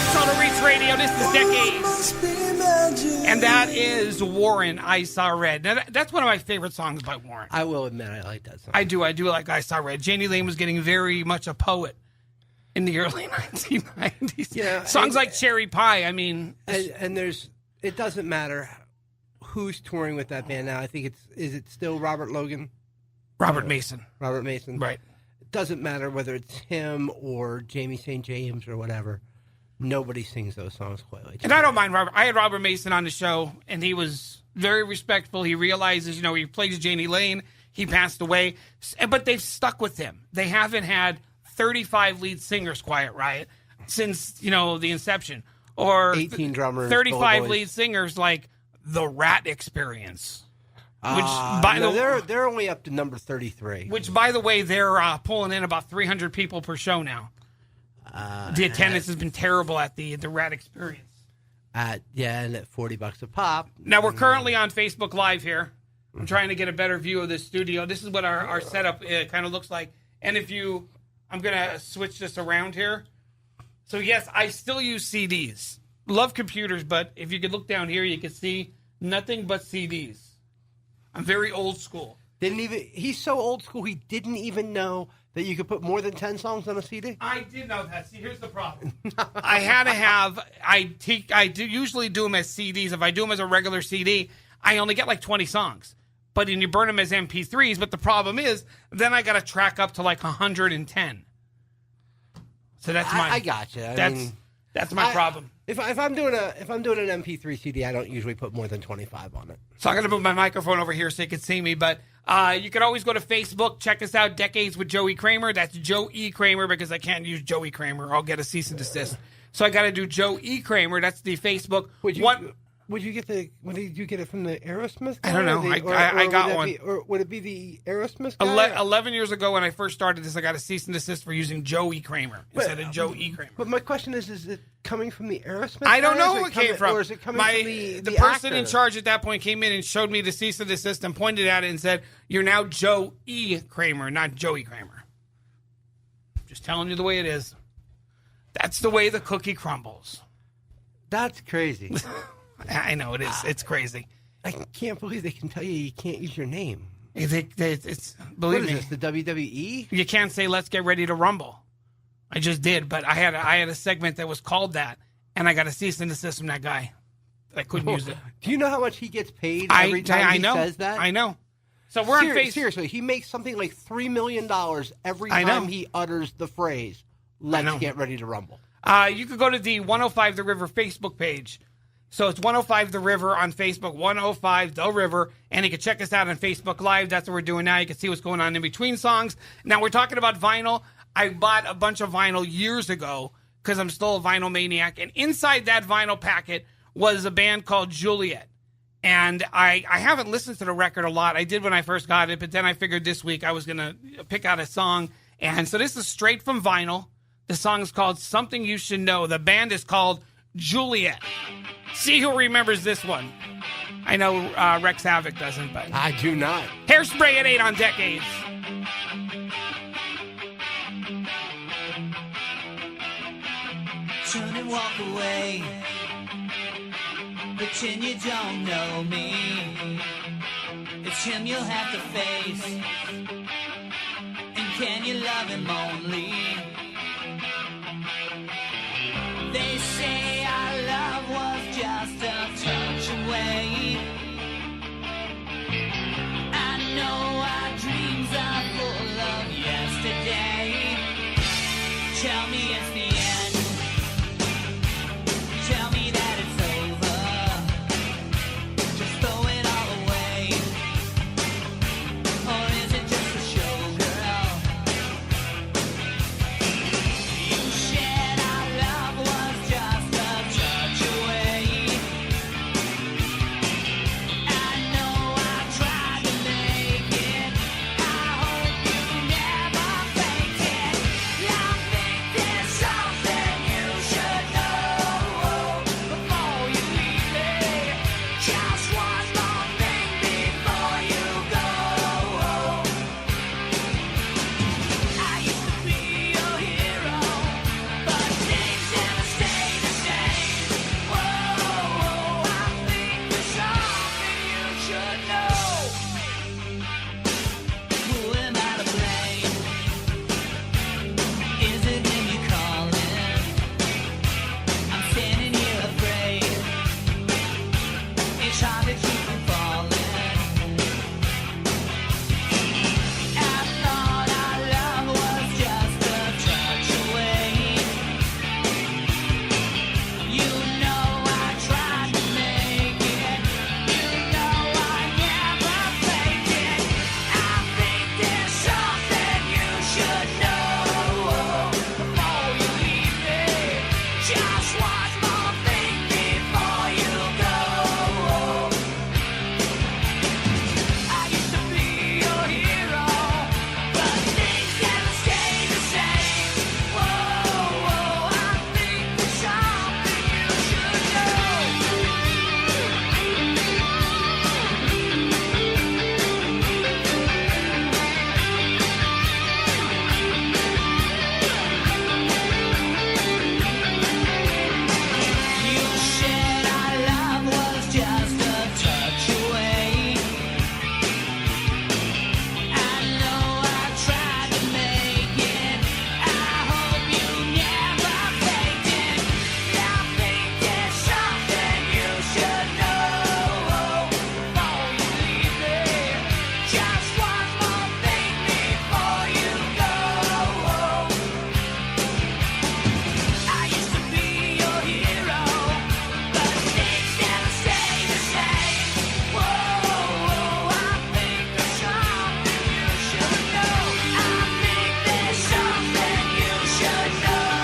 It's on Reach Radio. This is Decades. And that is Warren, I Saw Red. Now, that's one of my favorite songs by Warren. I will admit I like that song. I do like I Saw Red. Janie Lane was getting very much a poet in the early 1990s. Yeah, songs like Cherry Pie, I mean. And it doesn't matter who's touring with that band now. I think is it still Robert Logan? Robert Mason. Robert Mason. Right. It doesn't matter whether it's him or Jamie St. James or whatever. Nobody sings those songs quite like that. And I don't mind Robert. I had Robert Mason on the show, and he was very respectful. He realizes, he plays Janie Lane. He passed away. But they've stuck with him. They haven't had 35 lead singers, Quiet Riot, since, the inception. Or 18 drummers, 35 lead singers like the Rat Experience. Which they're only up to number 33. Which, by the way, they're pulling in about 300 people per show now. The attendance has been terrible at the Rat Experience. And at $40 a pop. Now, we're currently on Facebook Live here. I'm trying to get a better view of this studio. This is what our setup kind of looks like. And I'm going to switch this around here. So, yes, I still use CDs. Love computers, but if you could look down here, you can see nothing but CDs. I'm very old school. He's so old school, he didn't even know that you could put more than 10 songs on a CD? I did know that. See, here's the problem. I had to have, I usually do them as CDs. If I do them as a regular CD, I only get like 20 songs. But then you burn them as MP3s. But the problem is, then I got to track up to like 110. So that's I gotcha. That's my problem. If I'm doing an MP3 CD, I don't usually put more than 25 on it. So I'm going to move my microphone over here so you can see me. But you can always go to Facebook. Check us out, Decades with Joey Kramer. That's Joe E. Kramer because I can't use Joey Kramer. I'll get a cease and desist. So I got to do Joe E. Kramer. That's the Facebook. When did you get it from the Aerosmith guy? I don't know. I got one. Or would it be the Aerosmith guy? 11 years ago when I first started this, I got a cease and desist for using Joe E. Kramer instead of Joe E. Kramer. But my question is it coming from the Aerosmith I don't guy, know who it came from. Or is it coming from the person in charge at that point came in and showed me the cease and desist and pointed at it and said, "You're now Joe E. Kramer, not Joey Kramer." Just telling you the way it is. That's the way the cookie crumbles. That's crazy. I know it is. It's crazy. I can't believe they can tell you can't use your name. Believe what is me. This, the WWE? You can't say "Let's get ready to rumble." I just did, but I had a segment that was called that, and I got a cease and desist from that guy. I couldn't use it. Do you know how much he gets paid every time he says that? I know. So we're on Facebook. Seriously, he makes something like $3 million every time he utters the phrase "Let's get ready to rumble." You could go to the 105 The River Facebook page. So it's 105 The River on Facebook, 105 The River, and you can check us out on Facebook Live. That's what we're doing now. You can see what's going on in between songs. Now, we're talking about vinyl. I bought a bunch of vinyl years ago because I'm still a vinyl maniac, and inside that vinyl packet was a band called Juliet. And I haven't listened to the record a lot. I did when I first got it, but then I figured this week I was going to pick out a song. And so this is straight from vinyl. The song is called Something You Should Know. The band is called Juliet. See who remembers this one. I know Rex Havoc doesn't, but... I do not. Hairspray at 8 on Decades. Turn and walk away. Pretend you don't know me. It's him you'll have to face. And can you love him only? They say our love was just a touch away. I know our dreams are full of yesterday. Tell me it's the end. Tell me that it's over. Just throw it all away. Or is it just a show, girl? You said our love was just a touch away. I know I tried to make it. I hope you never faked it. I think there's something you should know before you leave me. Just one more thing before you go. I used to be your hero, but things never stay the same. Whoa, I think there's something you should know. Who am I to blame? Is it him you calling? I'm standing here afraid. It's hard to keep from falling. I thought our love was just a touch away. You know I tried to make it. You know I never faked it. I think there's something you should know before you leave me. Just one more thing before you go. I used to be your hero, but things never stay the same. Whoa, I think there's something you should You said our love was just a touch away. I know I tried to make it. I hope you never faked it. I think there's something you should know before you leave me. Just one more thing before you go. I used to be your hero, but things never stay the same. Whoa, I think there's something you should know. I think there's something you should know.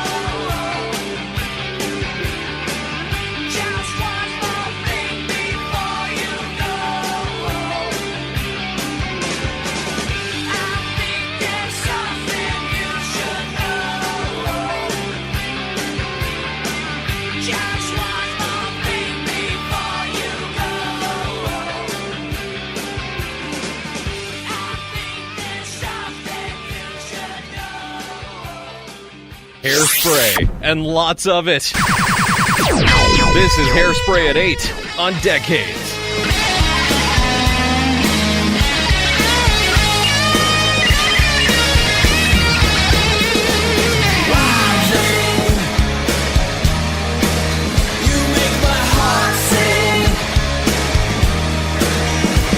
Just one more thing before you go. I think there's something you should know. Just one more thing before you go. I think there's something you should know. Hairspray, and lots of it. This is Hairspray at 8 on Decades. You make my heart sing.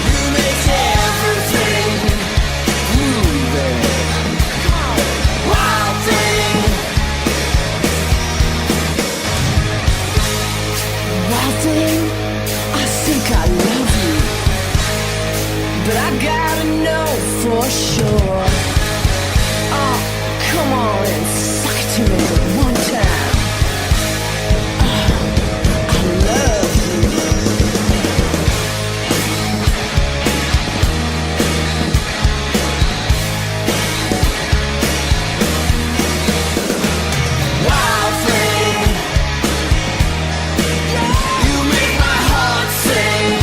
You make everything moving. Wild thing. Wild thing. and suck it to me one time. I love you. Wild thing, you make my heart sing.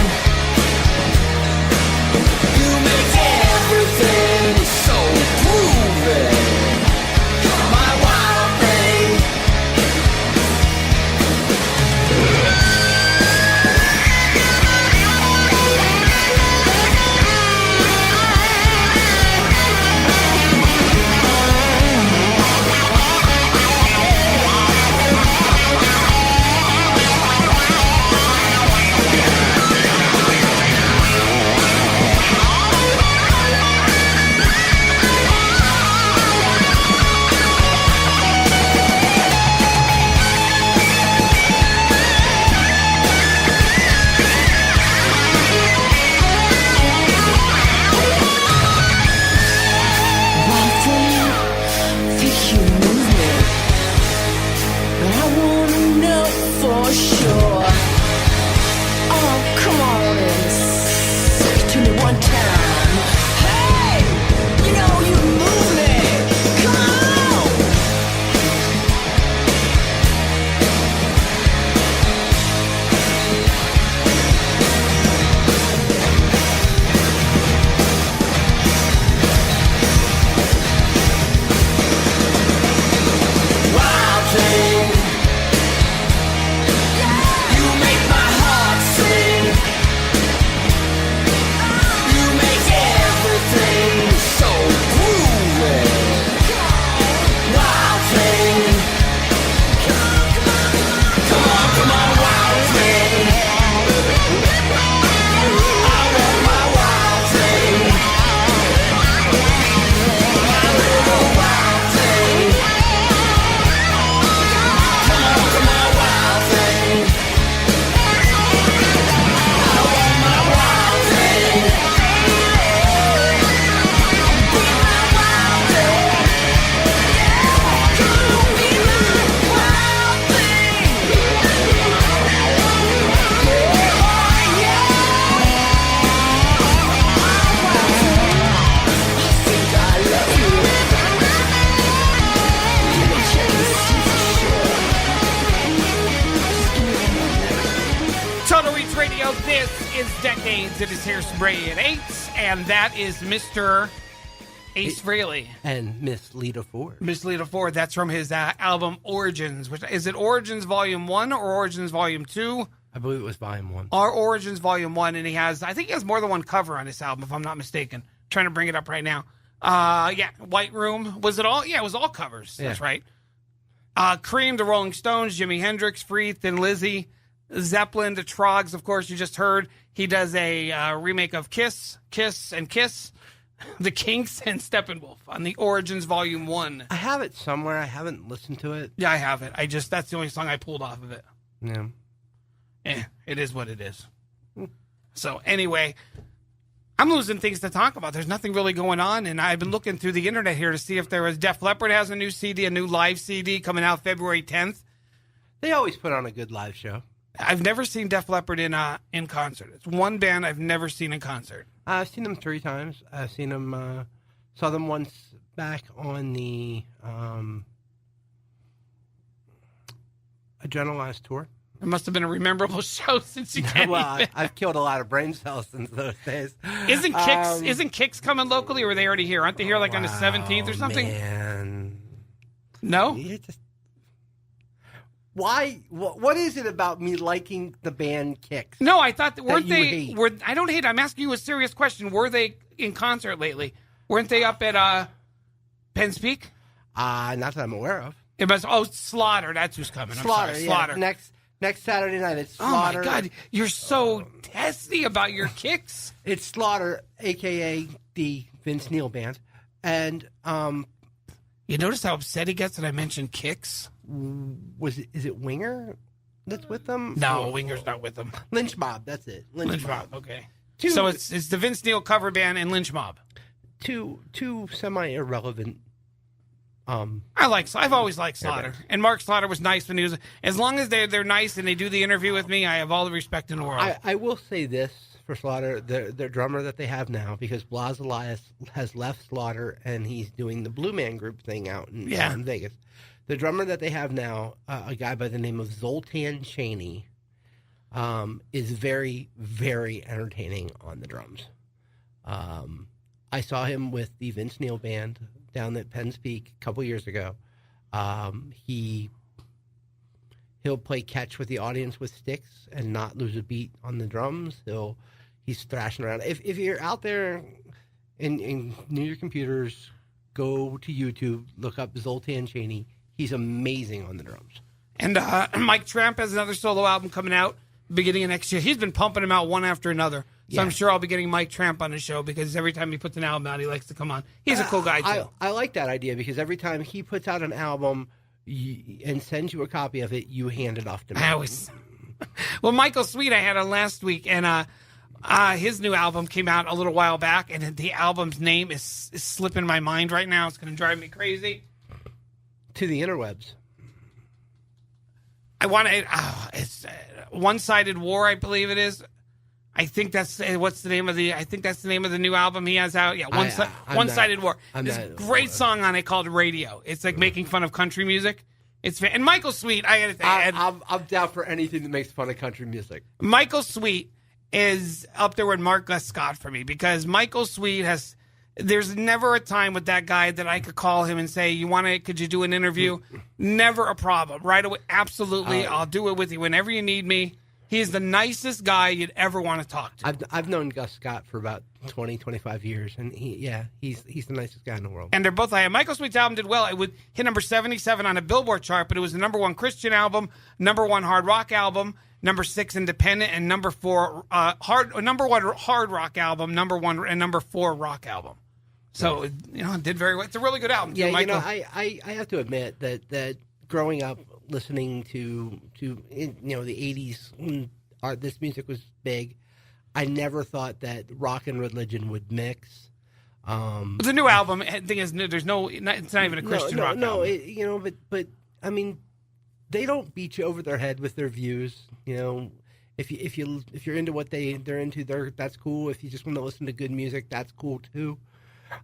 You make everything so groovy. My wild thing. Think you move me, but I wanna know for sure. Oh, come on and suck it to me one time. Hey, you know you move me. Come on. Wild thing, you make my heart sing. You make everything so groovy. Wild thing, come on, wild thing. I want my wild thing, my little wild thing. Come on, wild thing. I want my wild thing. Be my wild thing. Come on, be my wild thing. Oh, yeah. I think I love you. Let me check and see for sure. Total Reach Radio, this is Decades. It is Hairspray at 8, and that is Mr. Ace Frehley. And Miss Lita Ford. Miss Lita Ford, that's from his album Origins. Which, is it Origins Volume 1 or Origins Volume 2? I believe it was Volume 1. Or Origins Volume 1, and I think he has more than one cover on this album, if I'm not mistaken. Trying to bring it up right now. Yeah, White Room. Was it all? Yeah, it was all covers. That's Yeah. right. Cream, the Rolling Stones, Jimi Hendrix, Free, Thin Lizzy, Zeppelin, the Trogs, of course, you just heard. He does a remake of Kiss, and Kiss, the Kinks, and Steppenwolf on the Origins Volume 1. I have it somewhere. I haven't listened to it. Yeah, I have it. That's the only song I pulled off of it. Yeah. It is what it is. So anyway, I'm losing things to talk about. There's nothing really going on, and I've been looking through the internet here to see if there was. Def Leppard has a new CD, a new live CD coming out February 10th. They always put on a good live show. I've never seen Def Leppard in concert. It's one band I've never seen in concert. I've seen them 3 times. I've seen them, saw them once back on the Adrenalized tour. It must have been a memorable show since you can't. Well, I've killed a lot of brain cells since those days. Isn't Kix coming locally, or are they already here? Aren't they here like on the 17th or something? Man. No? Why? What is it about me liking the band Kix? No, I thought weren't you they? hate? I don't hate. I'm asking you a serious question. Were they in concert lately? Weren't they up at Penn's Peak? Not that I'm aware of. It was Slaughter. That's who's coming. Slaughter. I'm sorry, Yeah. Slaughter. Next Saturday night, it's Slaughter. Oh my God, you're so testy about your Kicks. It's Slaughter, aka the Vince Neil band, and you notice how upset he gets that I mentioned Kicks? Is it Winger that's with them? No, Winger's not with them. Lynch Mob, that's it. Lynch Mob. Okay. So it's the Vince Neil cover band and Lynch Mob. Two semi-irrelevant I've always liked Slaughter, and Mark Slaughter was nice when he was. As long as they're nice and they do the interview with me, I have all the respect in the world. I will say this for Slaughter, their drummer that they have now, because Blas Elias has left Slaughter and he's doing the Blue Man Group thing out in Vegas. The drummer that they have now, a guy by the name of Zoltan Chaney, is very, very entertaining on the drums. I saw him with the Vince Neil Band down at Penn's Peak a couple years ago. He'll play catch with the audience with sticks and not lose a beat on the drums. He's thrashing around. If you're out there and near your computers, go to YouTube, look up Zoltan Chaney. He's amazing on the drums. And Mike Tramp has another solo album coming out beginning of next year. He's been pumping them out one after another. So I'm sure I'll be getting Mike Tramp on the show because every time he puts an album out, he likes to come on. He's a cool guy, too. I like that idea because every time he puts out an album and sends you a copy of it, you hand it off to me. Well, Michael Sweet I had on last week, and his new album came out a little while back, and the album's name is slipping my mind right now. It's going to drive me crazy. To the interwebs. I want to. It's One-Sided War, I believe it is. I think that's what's the name of the. I think that's the name of the new album he has out. Yeah, One-Sided War. There's a great song on it called Radio. It's like making fun of country music. And Michael Sweet. I'm down for anything that makes fun of country music. Michael Sweet is up there with Mark Gus Scott for me because Michael Sweet has. There's never a time with that guy that I could call him and say, could you do an interview? Never a problem. Right away. Absolutely. I'll do it with you whenever you need me. He's the nicest guy you'd ever want to talk to. I've known Gus Scott for about 20, 25 years, and he's the nicest guy in the world. And they're both. Michael Sweet's album did well. It would hit number 77 on a Billboard chart, but it was the number 1 Christian album, number 1 hard rock album, number 6 independent, and number 4 number 1 hard rock album, number 1 and number 4 rock album. So it did very well. It's a really good album. Yeah, Michael. I have to admit that growing up listening to the 80s when this music was big, I never thought that rock and religion would mix. The new album, the thing is, it's not even a Christian rock album. But I mean, they don't beat you over their head with their views. If you're into what they're into, that's cool. If you just want to listen to good music, that's cool too.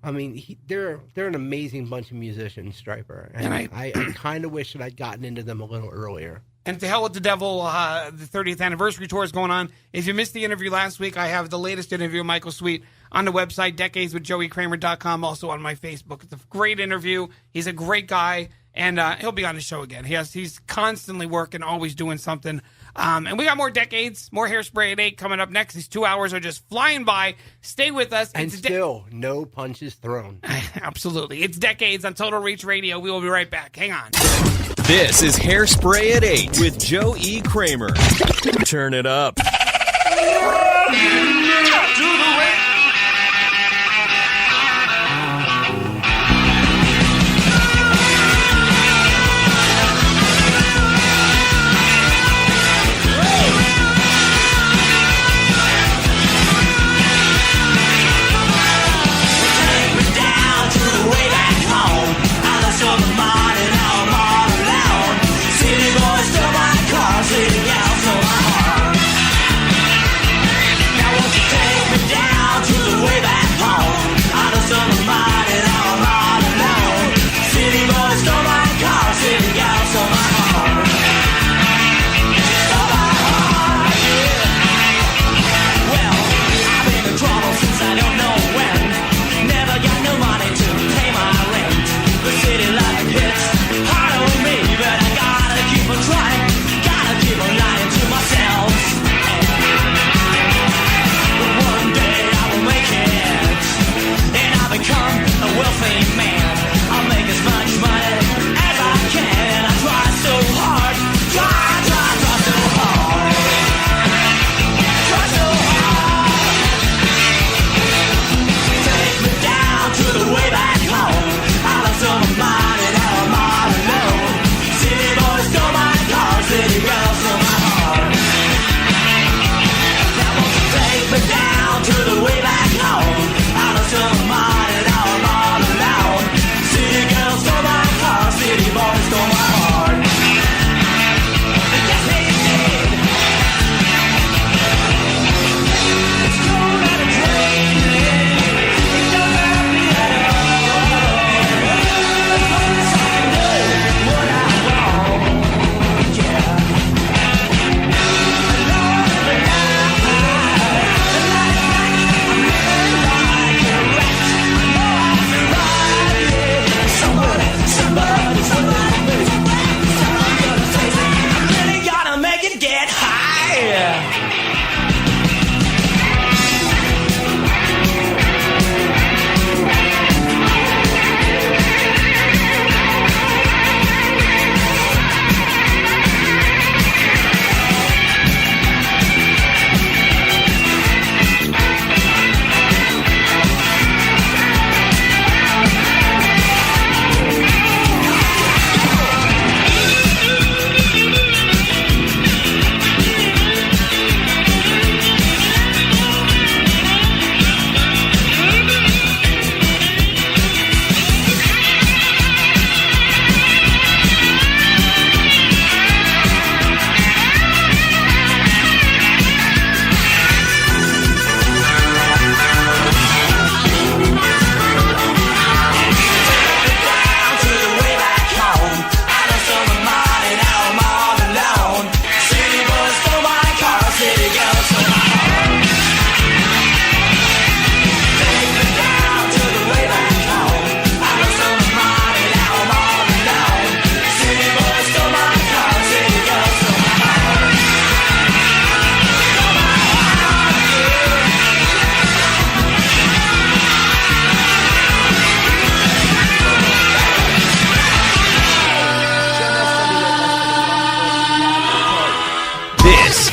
I mean, they're an amazing bunch of musicians, Stryper, and I kind of wish that I'd gotten into them a little earlier. And to hell with the devil, the 30th anniversary tour is going on. If you missed the interview last week, I have the latest interview with Michael Sweet on the website, decadeswithjoeykramer.com, also on my Facebook. It's a great interview. He's a great guy, and he'll be on the show again. He's constantly working, always doing something. And we got more Decades, more Hairspray at 8 coming up next. These 2 hours are just flying by. Stay with us. And still, no punches thrown. Absolutely. It's Decades on Total Reach Radio. We will be right back. Hang on. This is Hairspray at 8 with Joe E. Kramer. Turn it up. Now won't you take me down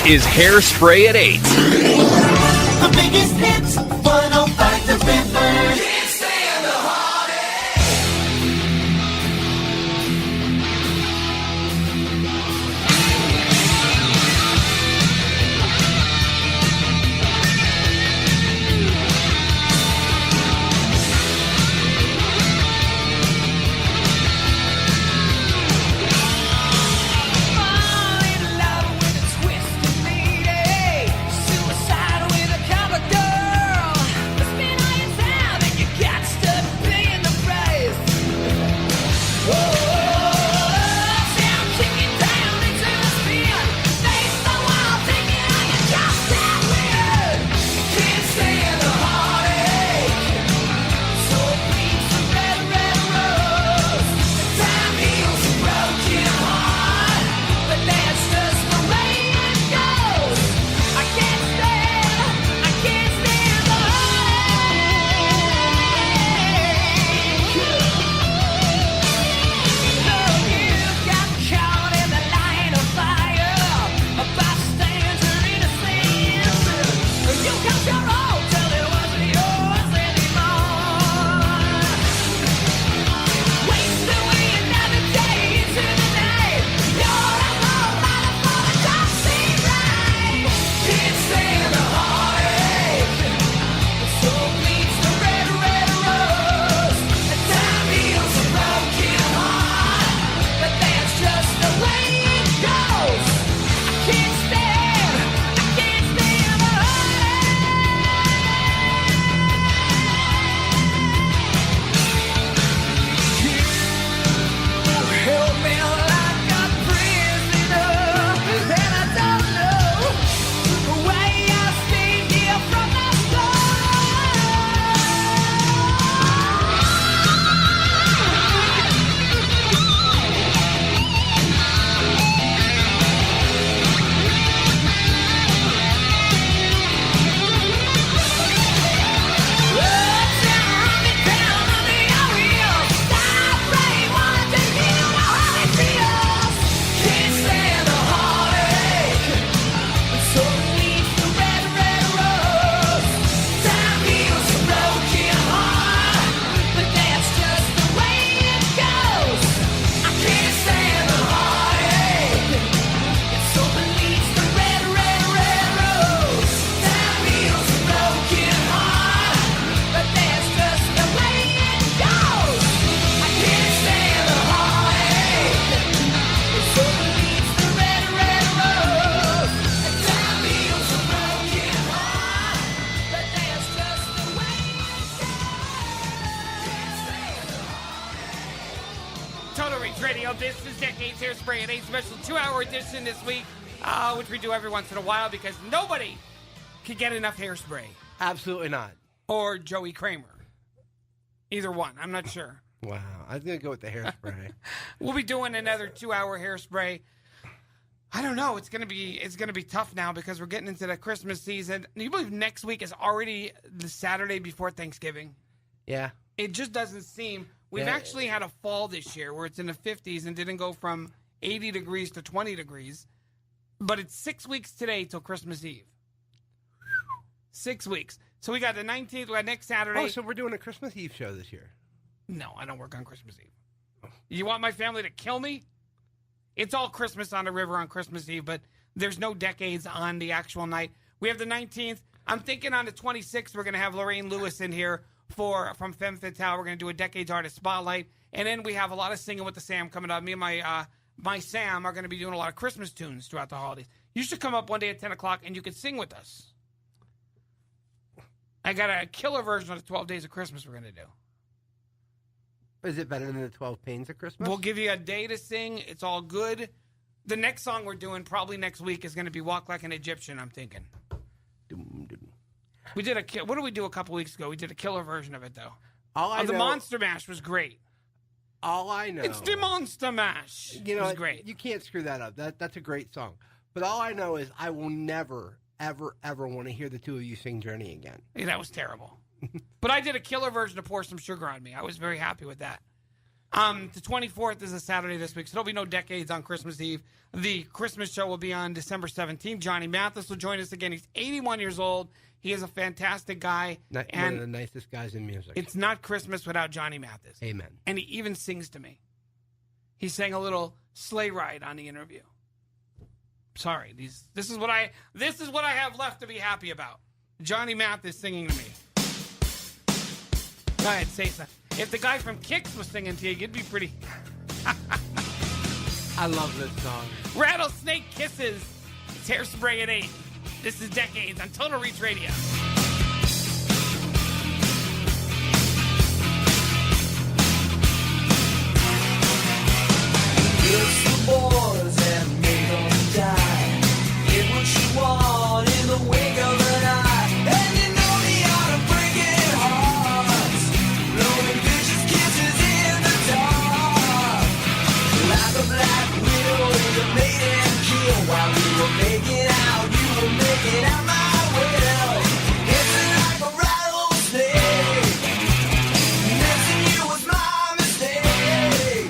is Hairspray at 8. The biggest hits, 105 The River. Can't stand the This is Decades Hairspray, an 8 special 2-hour edition this week, which we do every once in a while because nobody can get enough Hairspray. Absolutely not. Or Joey Kramer. Either one. I'm not sure. Wow. I was going to go with the Hairspray. We'll be doing another 2-hour Hairspray. I don't know. It's gonna be tough now because we're getting into the Christmas season. You believe next week is already the Saturday before Thanksgiving? Yeah. It just doesn't seem. We've actually had a fall this year where it's in the 50s and didn't go from 80 degrees to 20 degrees. But it's 6 weeks today till Christmas Eve. 6 weeks. So we got the 19th, we got next Saturday. Oh, so we're doing a Christmas Eve show this year. No, I don't work on Christmas Eve. You want my family to kill me? It's all Christmas on the river on Christmas Eve, but there's no decades on the actual night. We have the 19th. I'm thinking on the 26th, we're going to have Lorraine Lewis in here from Femme Fatale. We're going to do a Decades Artist Spotlight. And then we have a lot of Singing with the Sam coming up. Me and my Sam are going to be doing a lot of Christmas tunes throughout the holidays. You should come up one day at 10 o'clock and you could sing with us. I got a killer version of the 12 Days of Christmas we're going to do. Is it better than the 12 Pains of Christmas? We'll give you a day to sing. It's all good. The next song we're doing probably next week is going to be Walk Like an Egyptian, I'm thinking. We did what did we do a couple weeks ago? We did a killer version of it, though. The Monster Mash was great. All I know. It's the Monster Mash. You know, it was great. You can't screw that up. That's a great song. But all I know is I will never, ever, ever want to hear the two of you sing Journey again. Yeah, that was terrible. But I did a killer version of Pour Some Sugar on Me. I was very happy with that. The 24th is a Saturday this week, so there'll be no Decades on Christmas Eve. The Christmas show will be on December 17th. Johnny Mathis will join us again. He's 81 years old. He is a fantastic guy. One of the nicest guys in music. It's not Christmas without Johnny Mathis. Amen. And he even sings to me. He sang a little sleigh ride on the interview. Sorry, this is what I have left to be happy about. Johnny Mathis singing to me. Go ahead, say something. If the guy from Kicks was singing to you, you'd be pretty. I love this song. Rattlesnake Kisses. It's Hairspray at 8. This is Decades on Total Reach Radio. It's the boys that make them die. Get what you want in the wink of an eye. And you know the art of breaking hearts. Blowing vicious kisses in the dark. Like a black widow, you made him kill. While we were making out, you were making out my will. It's like a rattlesnake. Missing you was my mistake.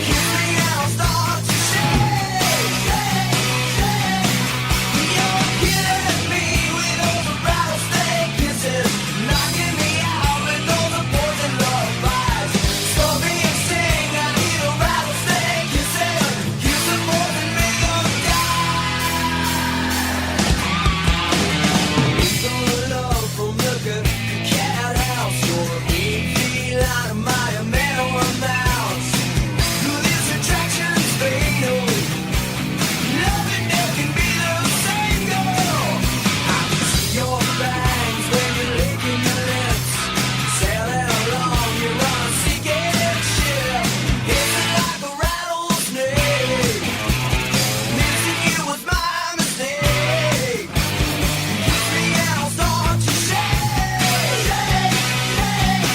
Kiss me and I'll start to shake, shake, shake. You're killing me with those rattlesnake kisses, knocking me out with those poison love bites. Stop me and sing, I need a rattlesnake kisses. Kiss the boys and make them die. It's all love from the cat house. You're a big feline of my American mouse. This attraction's fatal. Loving never can be the same, girl. I can see your bangs when you're licking your lips. Sailing along, you're on a sinking ship. It's like a rattlesnake. Missing you was my mistake. Kiss me and I'll start to shake, shake, shake.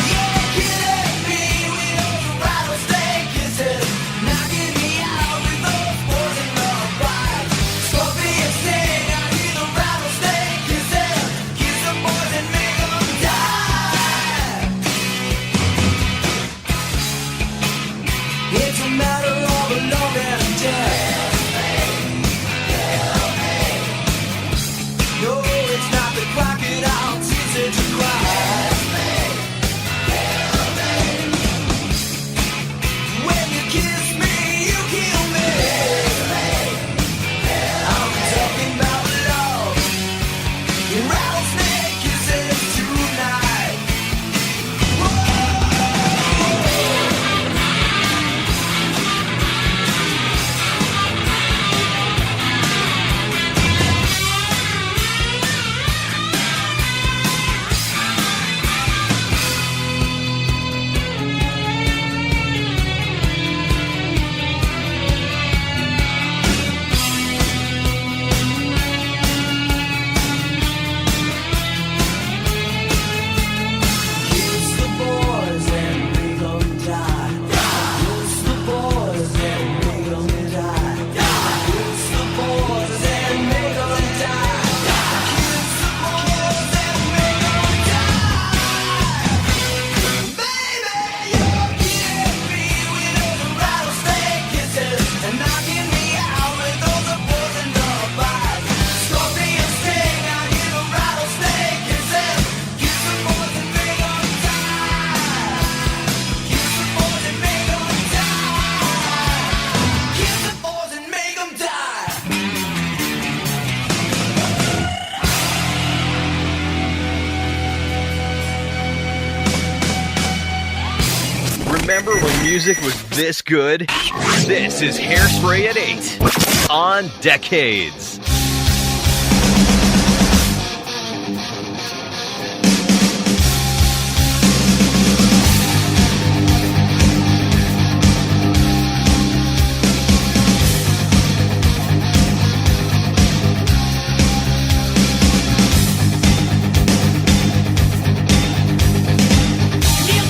You're killing me with those rattlesnake kisses, knocking me out with those poison love bites. Scorpion sting, I hear the rattlesnake kisses. Kiss the boys and make them die. It's a matter of a love and a death. No, it's not the crocodile tears that you cry. When you kiss me, you kill me. I'm talking about love. Your rattlesnake kisses tonight. Kiss the boys and make them die. Kiss the boys and make them die. Kiss the boys and make them die. Kiss the boys and make them die. Baby, you're killing me with those rattlesnake kisses and knocking me out with those poison love bites. Scorpion sting, I hear the rattlesnake kisses. Kiss the boys and make them die. Kiss the boys and make them die. Kiss the boys and make them die. Remember when music was this good? This is Hairspray at 8 on Decades.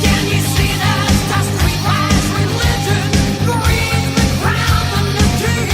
Can you see that the streetwise religion green the crown and the king?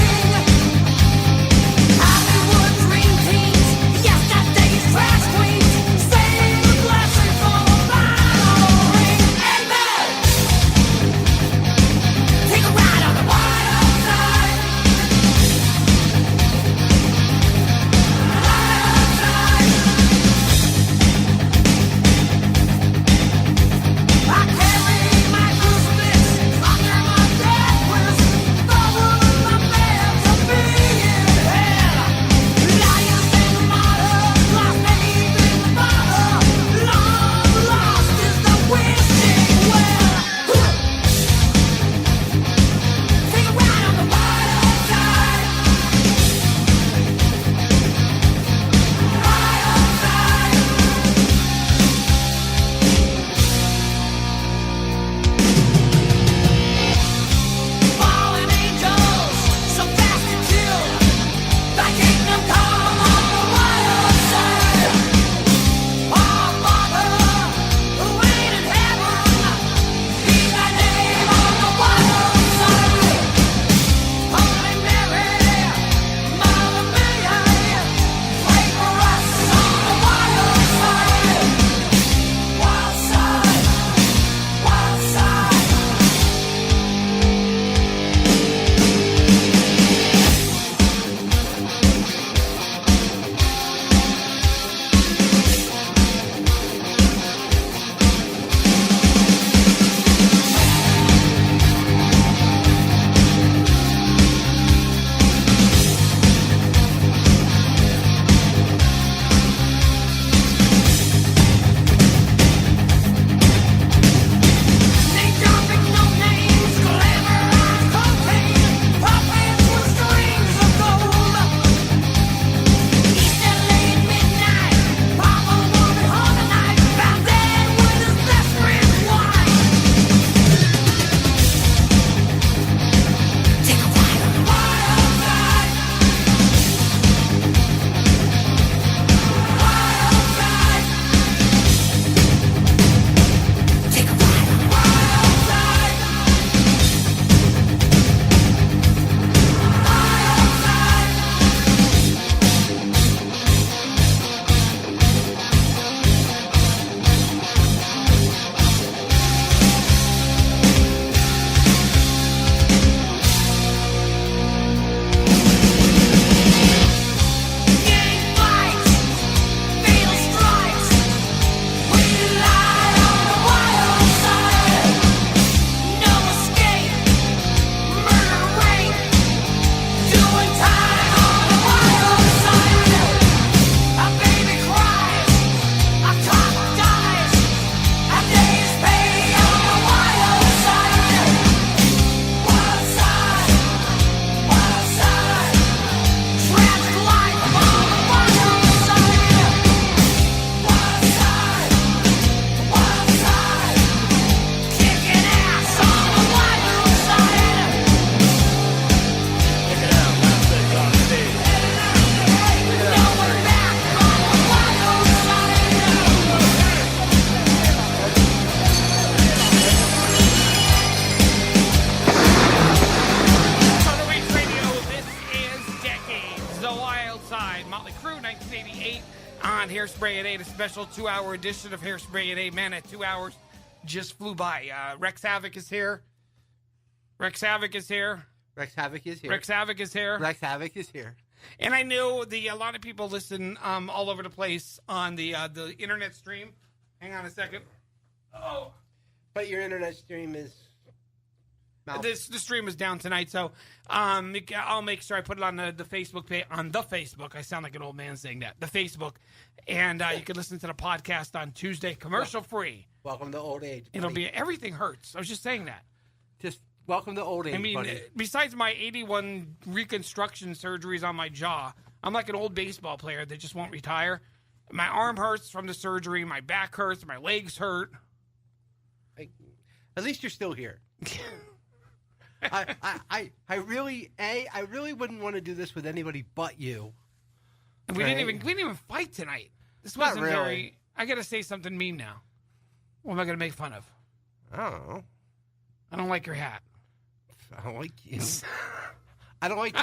Motley Crue, 1988 on Hairspray at 8, a special 2-hour edition of Hairspray at 8. Man, that 2 hours just flew by. Rex Havoc is here. Rex Havoc is here. Rex Havoc is here. Rex Havoc is here. Rex Havoc is here. And I know a lot of people listen all over the place on the internet stream. Hang on a second. Oh, but your internet stream is. The stream is down tonight, so I'll make sure I put it on the Facebook page. On the Facebook, I sound like an old man saying that. The Facebook, and you can listen to the podcast on Tuesday, commercial free. Welcome to old age. Buddy. It'll be everything hurts. I was just saying that. Just welcome to old age. I mean, buddy. Besides my 81 reconstruction surgeries on my jaw, I'm like an old baseball player that just won't retire. My arm hurts from the surgery. My back hurts. My legs hurt. At least you're still here. I really wouldn't want to do this with anybody but you. And we didn't even fight tonight. This wasn't really. very. I got to say something mean now. What am I going to make fun of? Oh, I don't like your hat. I don't like you. I don't like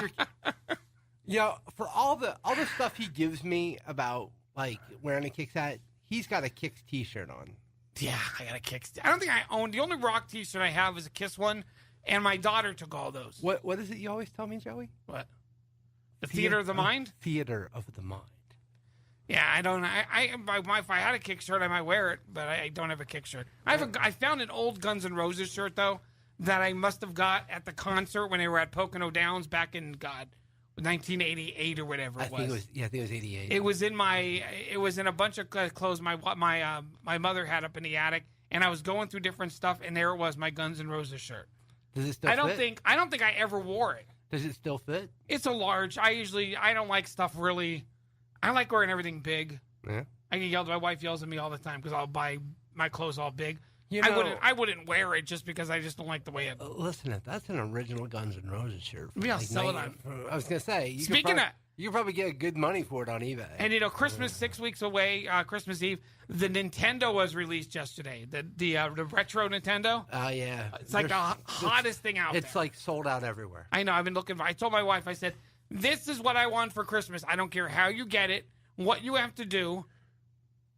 your. For all the stuff he gives me about like wearing a Kicks hat, he's got a Kicks T-shirt on. Yeah, I got a Kicks. I don't think I own. The only Rock T-shirt I have is a Kiss one. And my daughter took all those. What is it you always tell me, Joey? What? The Theater of the Mind? Theater of the Mind. Yeah, I don't. If I had a Kick shirt, I might wear it, but I don't have a Kick shirt. I found an old Guns N' Roses shirt though that I must have got at the concert when they were at Pocono Downs back in 1988 or whatever it was. I think it was 88. It was in a bunch of clothes my mother had up in the attic, and I was going through different stuff, and there it was, my Guns N' Roses shirt. Does it still fit? I don't think I ever wore it. Does it still fit? It's a large. I don't like stuff really. I like wearing everything big. Yeah. I get yelled. My wife yells at me all the time because I'll buy my clothes all big. I wouldn't wear it just because I just don't like the way it. Listen, that's an original Guns N' Roses shirt. Maybe I'll sell it on. I was gonna say. You could probably get good money for it on eBay. And Christmas 6 weeks away, Christmas Eve, the Nintendo was released yesterday. The retro Nintendo. Oh yeah, it's like the hottest thing out there. It's like sold out everywhere. I know. I've been looking. I told my wife. I said, "This is what I want for Christmas. I don't care how you get it, what you have to do.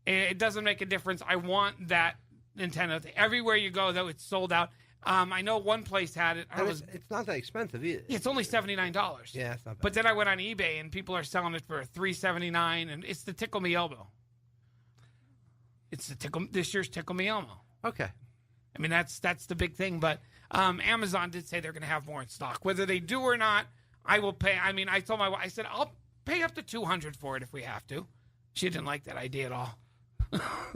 It doesn't make a difference. I want that Nintendo thing. Everywhere you go, though, it's sold out." I know one place had it. It's not that expensive either. It's only $79. Yeah, it's not bad. But then I went on eBay and people are selling it for $379, and it's the Tickle Me Elmo. It's this year's Tickle Me Elmo. Okay. I mean that's the big thing. But Amazon did say they're going to have more in stock. Whether they do or not, I will pay. I mean, I told my wife, I said I'll pay up to $200 for it if we have to. She didn't like that idea at all.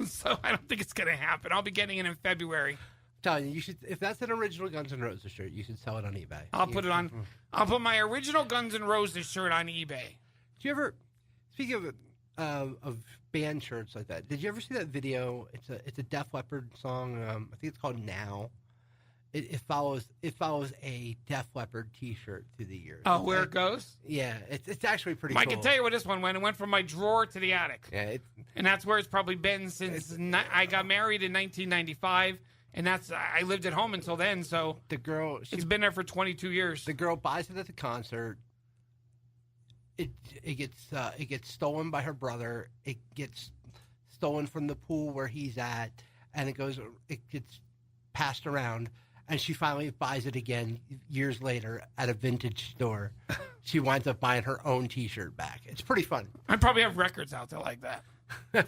So I don't think it's going to happen. I'll be getting it in February. Telling you should. If that's an original Guns N' Roses shirt, you should sell it on eBay. I'll put my original Guns N' Roses shirt on eBay. Do you ever? Speaking of band shirts like that, did you ever see that video? It's a Def Leppard song. I think it's called Now. It follows a Def Leppard T-shirt through the years. Oh, where it goes? Yeah, it's actually pretty. I cool. can tell you where this one went. It went from my drawer to the attic. Yeah, and that's where it's probably been since I got married in 1995. And I lived at home until then, so the girl it's been there for 22 years. The girl buys it at the concert. It gets stolen by her brother. It gets stolen from the pool where he's at, and it gets passed around. And she finally buys it again years later at a vintage store. She winds up buying her own T-shirt back. It's pretty fun. I probably have records out there like that.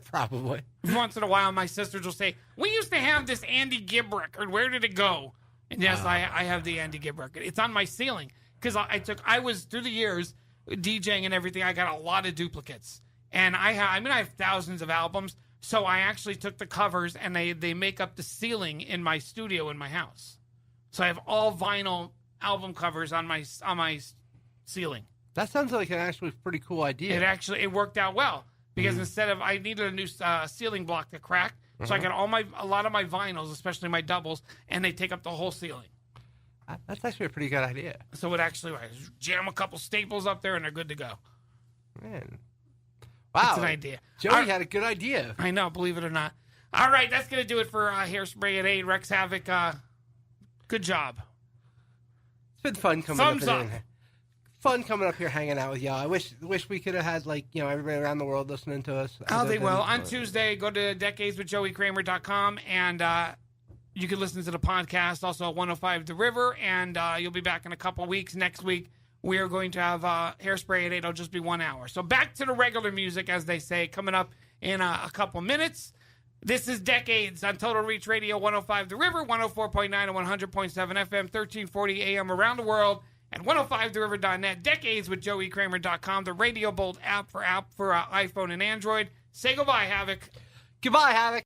Probably. Once in a while, my sisters will say, "We used to have this Andy Gibb record. Where did it go?" And yes, I have the Andy Gibb record. It's on my ceiling because I was through the years DJing and everything. I got a lot of duplicates, and I have thousands of albums. So I actually took the covers and they make up the ceiling in my studio in my house. So I have all vinyl album covers on my ceiling. That sounds like an actually pretty cool idea. It worked out well. Because instead of, I needed a new ceiling block to crack, so I got a lot of my vinyls, especially my doubles, and they take up the whole ceiling. That's actually a pretty good idea. So it actually, I jam a couple staples up there, and they're good to go. Man. Wow. It's an idea. Joey had a good idea. I know, believe it or not. All right, that's going to do it for Hairspray at 8. Rex Havoc, good job. It's been fun coming Thumbs up. fun coming up here hanging out with y'all. I wish we could have had, like, you know, everybody around the world listening to us. Oh, they will. On Tuesday, go to decadeswithjoeykramer.com and you can listen to the podcast also at 105 The River, and you'll be back in a couple weeks. Next week, we are going to have Hairspray at 8. It'll just be 1 hour. So back to the regular music, as they say, coming up in a couple minutes. This is Decades on Total Reach Radio, 105 The River, 104.9 and 100.7 FM, 1340 AM around the world at 105theriver.net. Decadeswithjoeykramer.com, the Radio Bolt app for iPhone and Android. Say goodbye, Havoc. Goodbye, Havoc.